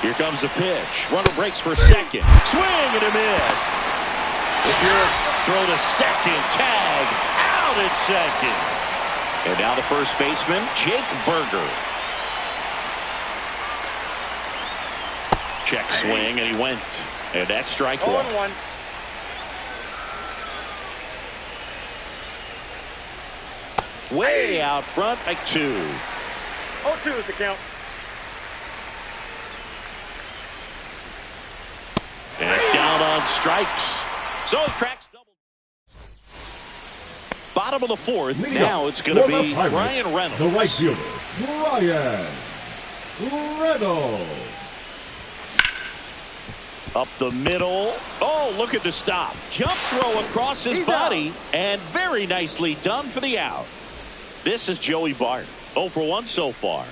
A: Here comes the pitch. Runner breaks for second. Swing and a miss. If you're throw to second, tag out at second. And now the first baseman, Jake Berger. Check swing, and he went. And that's strike 1.
D: 0-1.
A: Way out front, like 2.
D: 0-2 is the count.
A: And down on strikes. So he cracks double. Bottom of the 4th.
C: Leading
A: Now
C: up
A: it's going to
C: for the
A: be
C: Pirates,
A: Ryan Reynolds.
C: The right fielder, Ryan Reynolds.
A: Up the middle. Oh, look at the stop. Jump throw across his
D: He's
A: body. And very nicely done for the out. This is Joey Bart. 0 for 1 so far.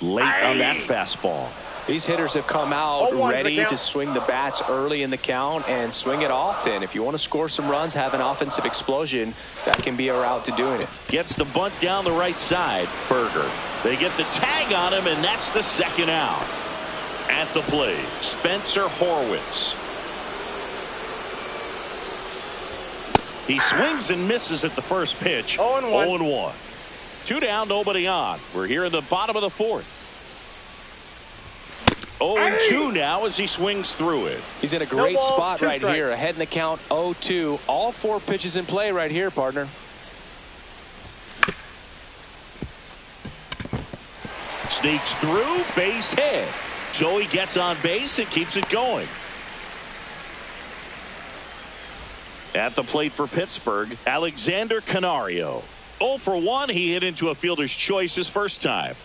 A: Late on that fastball.
B: These hitters have come out
D: 0-1's the
B: ready
D: count.
B: to swing the bats early in the count and swing it often. If you want to score some runs, have an offensive explosion, that can be a route to doing it.
A: Gets the bunt down the right side. Berger. They get the tag on him, and that's the second out. At the plate, Spencer Horwitz. He swings and misses at the first pitch.
D: 0-1.
A: 0-1. 2 down, nobody on. We're here in the bottom of the 4th. 0-2 now as he swings through it.
B: He's in a great
D: ball,
B: spot
D: 2
B: right
D: strikes.
B: here. Ahead in the count 0-2. All 4 pitches in play right here, partner.
A: Sneaks through, base hit. Joey gets on base and keeps it going. At the plate for Pittsburgh, Alexander Canario. 0 for 1. He hit into a fielder's choice his first time.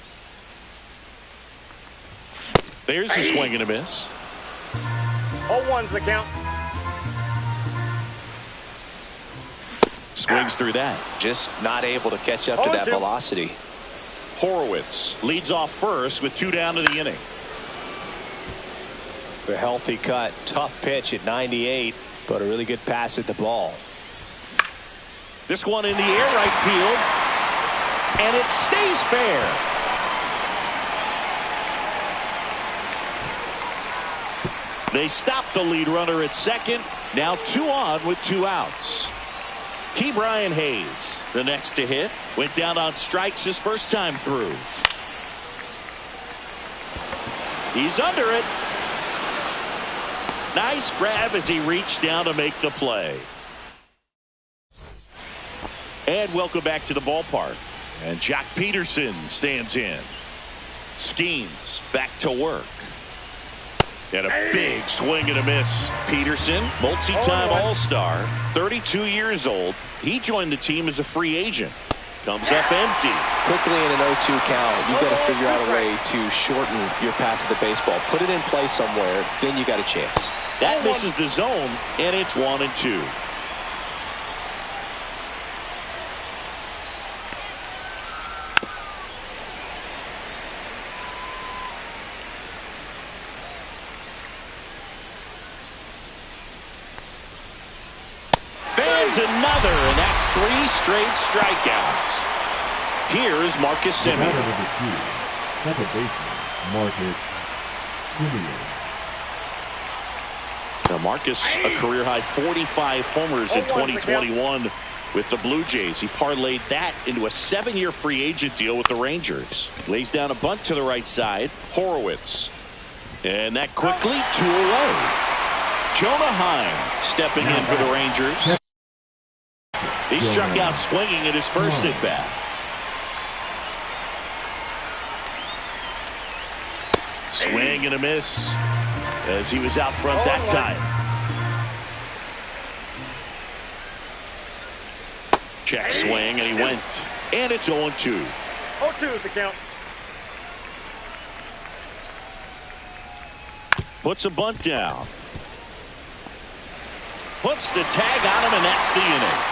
A: There's a swing and a miss.
D: 0-1's the count.
A: Swings through that.
B: Just not able to catch up to that velocity.
A: Horowitz leads off first with 2 down to the inning.
B: A healthy cut. Tough pitch at 98, but a really good pass at the ball.
A: This one in the air right field, and it stays fair. They stop the lead runner at second. Now 2 on with 2 outs. Brian Hayes, the next to hit, went down on strikes his first time through. He's under it. Nice grab as he reached down to make the play. And welcome back to the ballpark. And Jock Peterson stands in. Skeens back to work. And a big swing and a miss. Peterson, multi-time All-Star, 32 years old. He joined the team as a free agent. Comes up empty.
B: Quickly in an 0-2 count, you've got to figure out a way to shorten your path to the baseball. Put it in play somewhere, then you got a chance.
A: That misses the zone, and it's 1-2. Another, and that's 3 straight strikeouts. Here's Marcus Semien.
C: Number 2, second baseman, Marcus Semien.
A: Now Marcus, a career-high 45 homers in 2021 with the Blue Jays. He parlayed that into a 7-year free agent deal with the Rangers. Lays down a bunt to the right side. Horowitz. And that quickly 2 away. Jonah Heim stepping in for the Rangers. He struck out swinging at his first at-bat. Swing and a miss as he was out front that time. Check swing, and he went. And it's 0-2.
D: 0-2 is the count.
A: Puts a bunt down. Puts the tag on him, and that's the inning.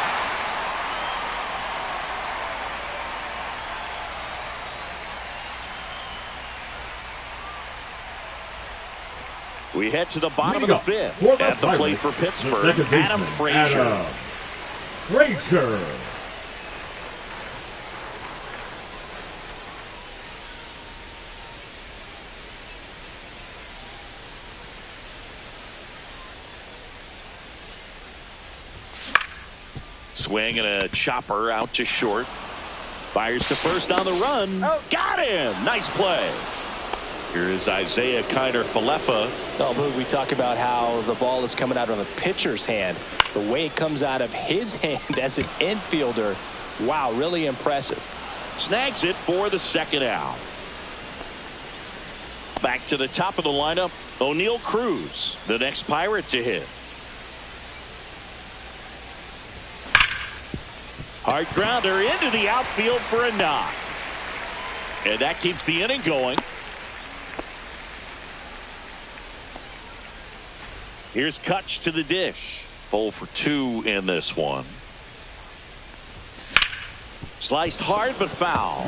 A: We head to the bottom of the 5th. At the plate for Pittsburgh, Adam Frazier. Swing and a chopper out to short. Fires to first on the run. Got him. Nice play. Here's Isaiah Kiner-Falefa.
B: Oh, we talk about how the ball is coming out of a pitcher's hand. The way it comes out of his hand as an infielder, wow, really impressive.
A: Snags it for the second out. Back to the top of the lineup, O'Neal Cruz, the next Pirate to hit. Hard grounder into the outfield for a knock. And that keeps the inning going. Here's Kutch to the dish. 0 for 2 in this one. Sliced hard but foul.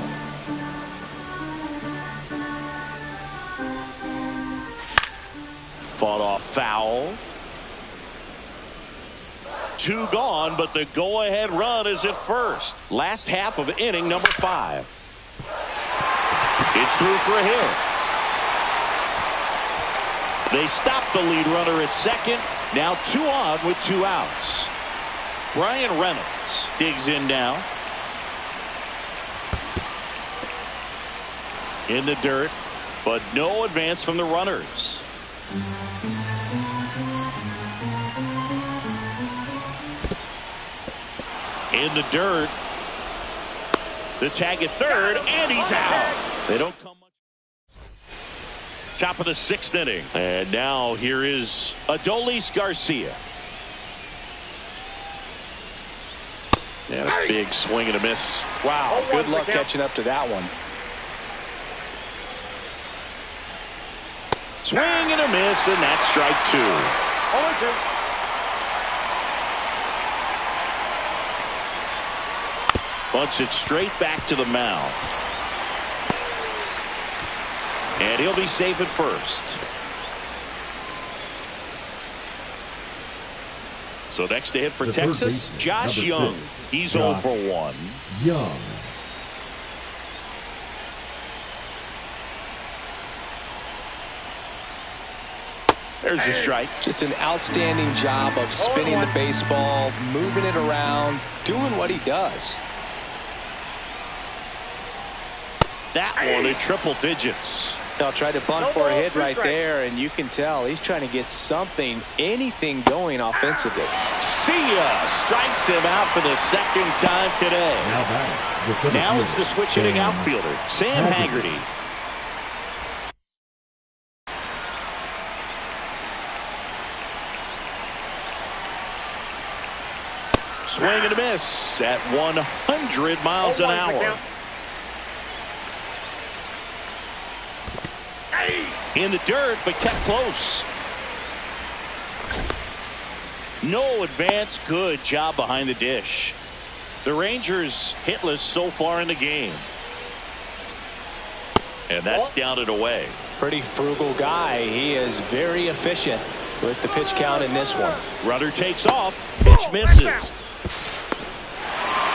A: Fought off foul. 2 gone, but the go-ahead run is at first. Last half of inning number 5. It's through for a hit. They stop the lead runner at second. Now 2 on with 2 outs. Brian Reynolds digs in now. In the dirt, but no advance from the runners. In the dirt. The tag at third, and he's out. They don't come much. Top of the 6th inning. And now here is Adolis Garcia. And a big swing and a miss.
B: Wow, good luck catching up to that one.
A: Swing and a miss, and that's strike two.
D: 0-2.
A: Bunts it straight back to the mound. And he'll be safe at first. So next to hit for Texas, Josh Young. He's 0 for 1.
C: Young.
A: There's a strike.
B: Just an outstanding job of spinning the baseball, moving it around, doing what he does.
A: That one in triple digits.
B: They'll try to bunt for a hit right there, and you can tell he's trying to get something, anything going offensively.
A: See ya! Strikes him out for the second time today. Now it's the switch hitting outfielder, Sam Haggerty. Swing and a miss at 100 miles an hour. In the dirt, but kept close. No advance. Good job behind the dish. The Rangers hitless so far in the game. And that's down and away.
B: Pretty frugal guy. He is very efficient with the pitch count in this one.
A: Runner takes off. Pitch misses.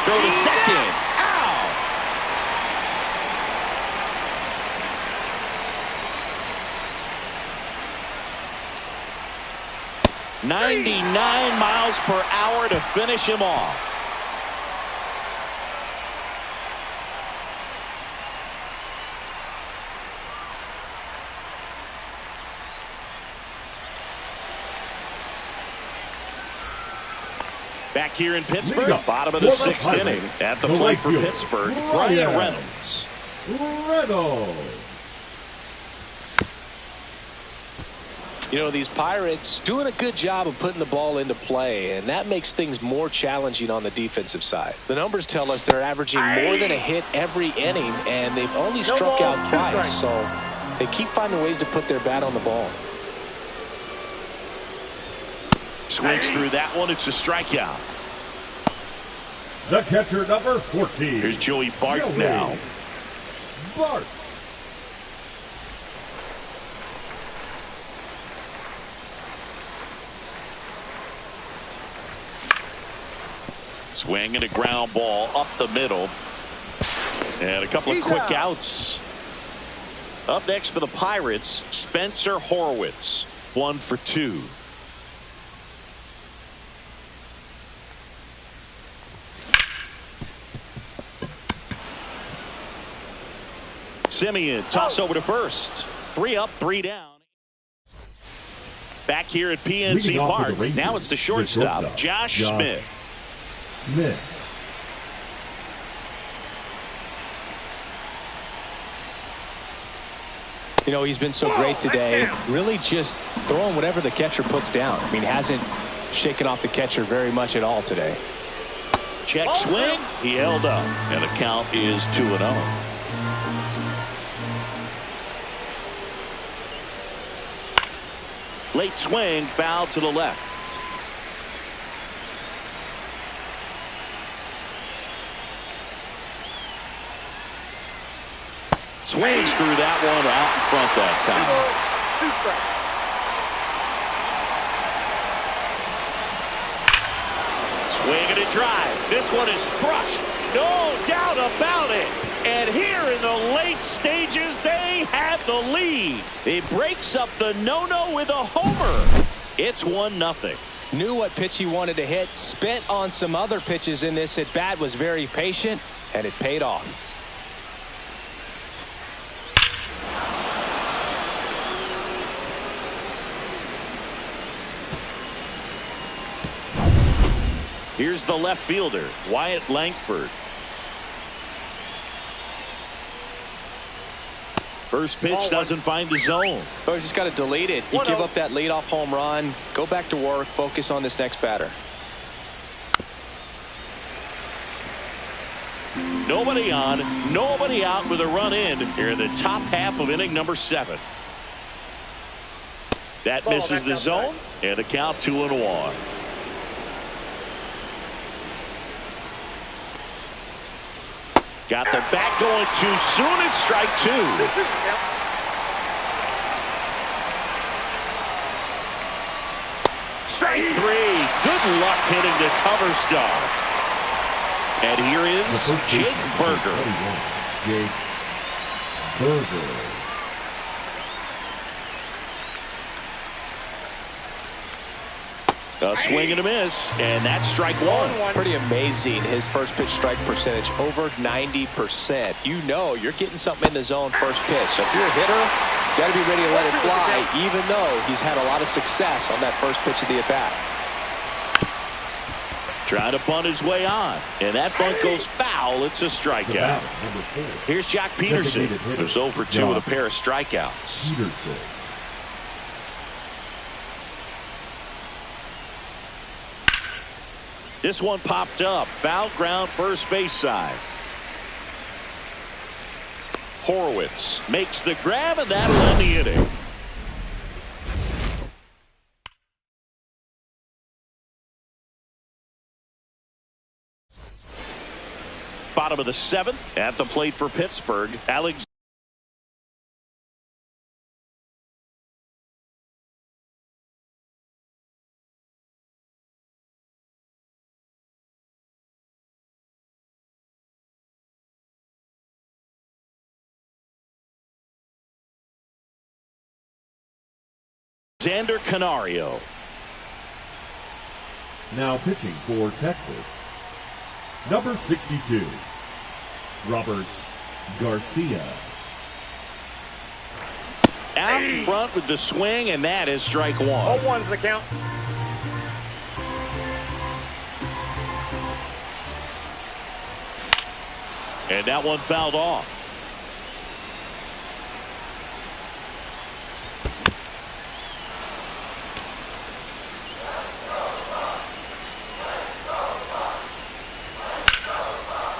A: Throw to second. Ow! 99 miles per hour to finish him off. Back here in Pittsburgh, bottom of the sixth inning. At the plate for Pittsburgh, Ryan Reynolds.
B: You know, these Pirates doing a good job of putting the ball into play, and that makes things more challenging on the defensive side. The numbers tell us they're averaging more than a hit every inning, and they've only struck out twice, so they keep finding ways to put their bat on the ball.
A: Swings through that one. It's a strikeout.
C: The catcher, number 14.
A: Here's Joey Bart now.
C: Bart.
A: Swing and a ground ball up the middle. And a couple of quick outs. Up next for the Pirates, Spencer Horwitz. 1 for 2. Simeon, toss over to first. 3 up, 3 down. Back here at PNC Park. Now it's the shortstop, Josh Smith.
B: You know, he's been so great today. Really just throwing whatever the catcher puts down. I mean, hasn't shaken off the catcher very much at all today.
A: Check swing. He held up. And the count is 2-0. Late swing, foul to the left. Swings through that one out in front that time. Swing and a drive. This one is crushed. No doubt about it. And here in the late stages, they have the lead. He breaks up the no-no with a homer. It's 1-0.
B: Knew what pitch he wanted to hit. Spent on some other pitches in this at bat. Was very patient, and it paid off.
A: Here's the left fielder, Wyatt Langford. First pitch doesn't find the zone.
B: Oh, you just got to delete it. You give up that leadoff home run. Go back to work. Focus on this next batter.
A: Nobody on, nobody out with a run in here in the top half of inning number 7. That misses the zone, and a count 2-1. Got the bat going too soon. It's strike 2. Strike 3. Good luck hitting the cover star. And here is Jake Burger.
C: Jake Burger.
A: A swing and a miss, and that's strike 1.
B: Pretty amazing. His first pitch strike percentage over 90%. You know you're getting something in the zone first pitch. So if you're a hitter, you got to be ready to let it fly, even though he's had a lot of success on that first pitch of the at-bat.
A: Trying to bunt his way on, and that bunt goes foul. It's a strikeout. Here's Jack Peterson, who's 0 for 2 with a pair of strikeouts.
C: Peterson.
A: This one popped up. Foul ground first base side. Horwitz makes the grab, and that'll end the inning. Bottom of the 7th at the plate for Pittsburgh. Alexander Canario.
C: Now pitching for Texas, number 62, Robert Garcia.
A: Out in front with the swing, and that is strike 1.
D: 0-1's the count.
A: And that one fouled off.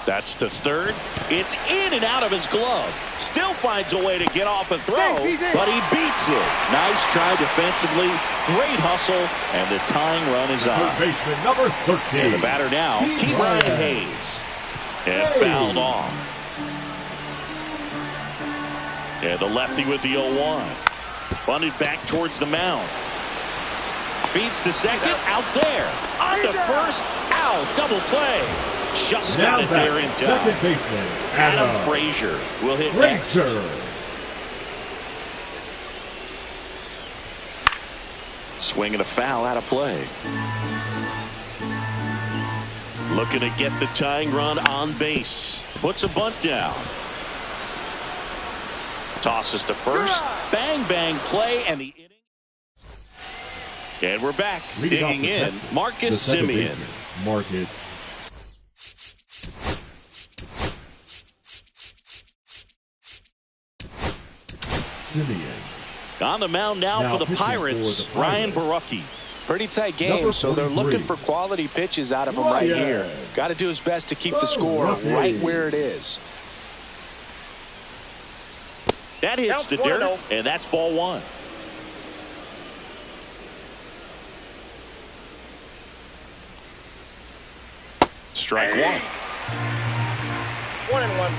A: That's to third. It's in and out of his glove. Still finds a way to get off a throw, but he beats it. Nice try defensively. Great hustle, and the tying run is on.
C: Baseman number 13.
A: And the batter now, Ke'Bryan Hayes. And fouled off. And the lefty with the 0-1. Bunted back towards the mound. Feeds to second, out there. On to first, out. Double play. Just got it there in time.
C: Second baseman
A: Adam Frazier will hit next. Swing and a foul out of play. Looking to get the tying run on base. Puts a bunt down. Tosses to first. Bang, bang play, and the inning. And we're back. Digging in, Marcus Semien.
C: Marcus Semien.
A: On the mound now for the Pirates, Ryan Borucki.
B: Pretty tight game, so they're looking for quality pitches out of him right here. Got to do his best to keep the score right where it is.
A: That hits the dirt, and that's ball 1. Strike 1.
D: 1-1.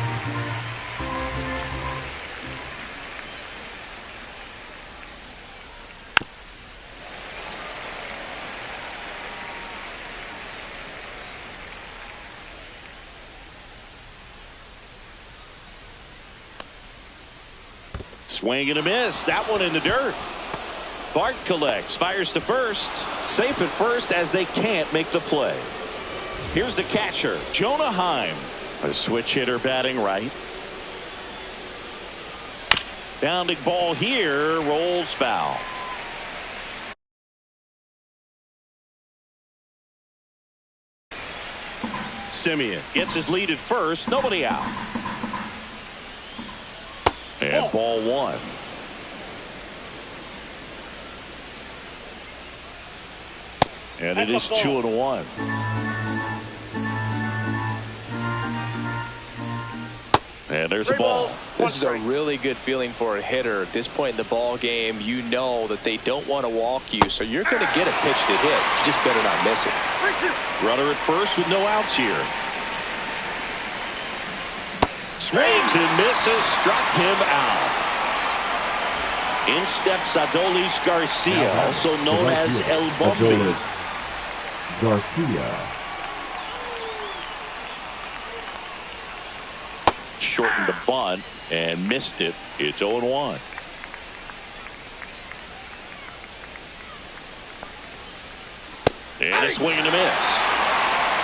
A: Swing and a miss. That one in the dirt. Bart collects, fires to first. Safe at first as they can't make the play. Here's the catcher, Jonah Heim. A switch hitter batting right. Bounding ball here, rolls foul. Semien gets his lead at first, nobody out. And ball 1. And it is 2-1. And there's a ball.
B: This is a really good feeling for a hitter. At this point in the ball game, you know that they don't want to walk you, so you're going to get a pitch to hit. You just better not miss it.
A: Runner at first with no outs here. Swings and misses, struck him out. In steps Adolis Garcia, also known as El Bombi.
C: Garcia.
A: Shortened the bunt and missed it. It's 0-1. And a swing and a miss.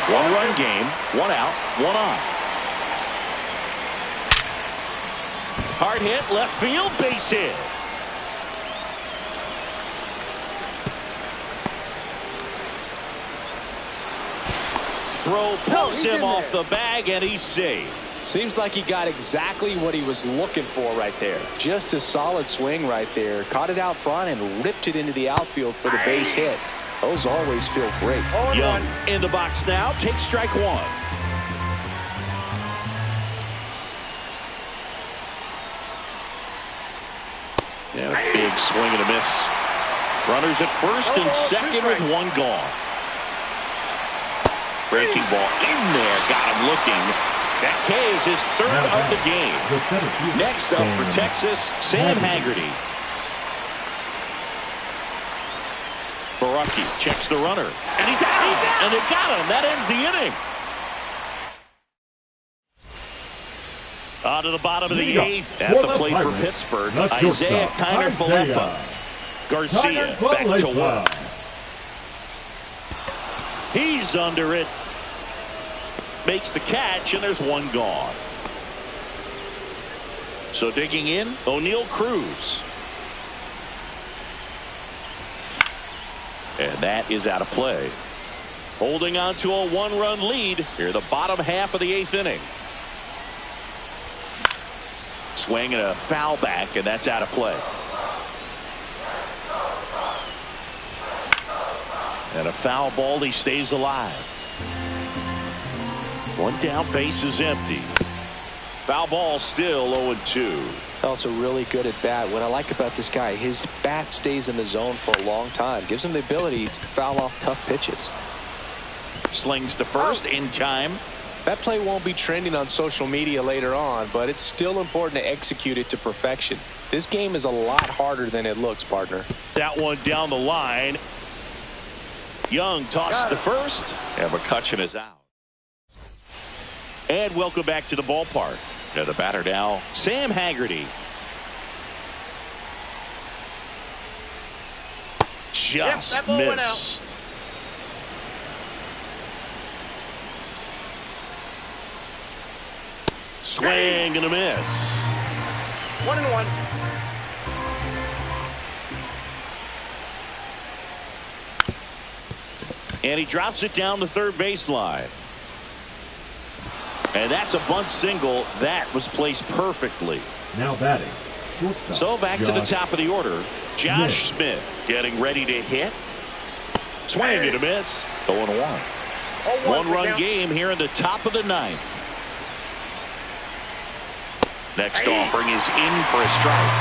A: 1-run game, 1 out, 1 on. Hard hit, left field, base hit. Throw pulls him off the bag, and he's safe.
B: Seems like he got exactly what he was looking for right there. Just a solid swing right there. Caught it out front and ripped it into the outfield for the base hit. Those always feel great.
A: Young in the box now. Takes strike 1. And a big swing and a miss. Runners at first and second with 1 gone. Breaking ball in there. Got him looking. That K is his 3rd of the game. Next up for Texas, Sam Haggerty. Baraki checks the runner. And he's out. And they got him. That ends the inning. On to the bottom of the 8th. At the plate for Pittsburgh, Isaiah Kiner-Falefa. Garcia back to work. He's under it. Makes the catch, and there's 1 gone. So digging in, O'Neal Cruz. And that is out of play. Holding on to a 1-run lead here, the bottom half of the 8th inning. Swing and a foul back, and that's out of play. And a foul ball, he stays alive. 1 down, base is empty. Foul ball, still 0-2.
B: Also really good at bat. What I like about this guy, his bat stays in the zone for a long time. Gives him the ability to foul off tough pitches.
A: Slings to first in time.
B: That play won't be trending on social media later on, but it's still important to execute it to perfection. This game is a lot harder than it looks, partner.
A: That one down the line. Young tosses to first, and McCutchen is out. And welcome back to the ballpark. Now the batter now, Sam Haggerty. Just missed. Swing and a miss.
D: 1-1.
A: And he drops it down the third baseline. And that's a bunt single. That was placed perfectly.
C: Now batting. Shortstop.
A: So back to the top of the order. Josh Smith getting ready to hit. Swing and a miss. 0-1. 1-run game here in the top of the 9th. Next offering is in for a strike.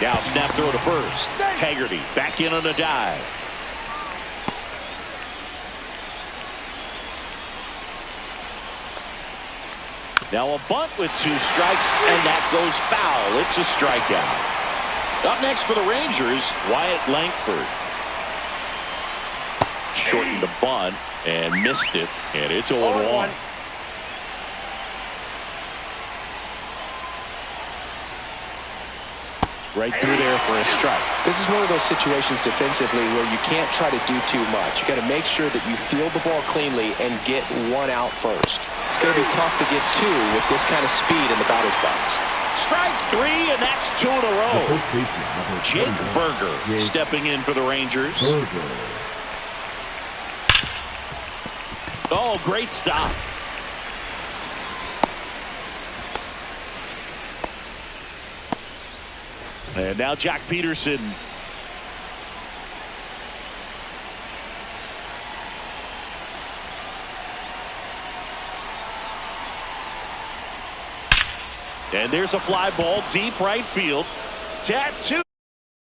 A: Now snap throw to first. Haggerty back in on a dive. Now a bunt with 2 strikes, and that goes foul. It's a strikeout. Up next for the Rangers, Wyatt Langford. Shortened the bunt and missed it, and it's 0-1. Right through there for a strike.
B: This is one of those situations defensively where you can't try to do too much. You got to make sure that you field the ball cleanly and get 1 out first. It's going to be tough to get 2 with this kind of speed in the batter's box.
A: Strike 3, and that's 2 in a row. Jake Burger stepping in for the Rangers. Oh, great stop. And now Jack Peterson. And there's a fly ball deep right field. Tattoo.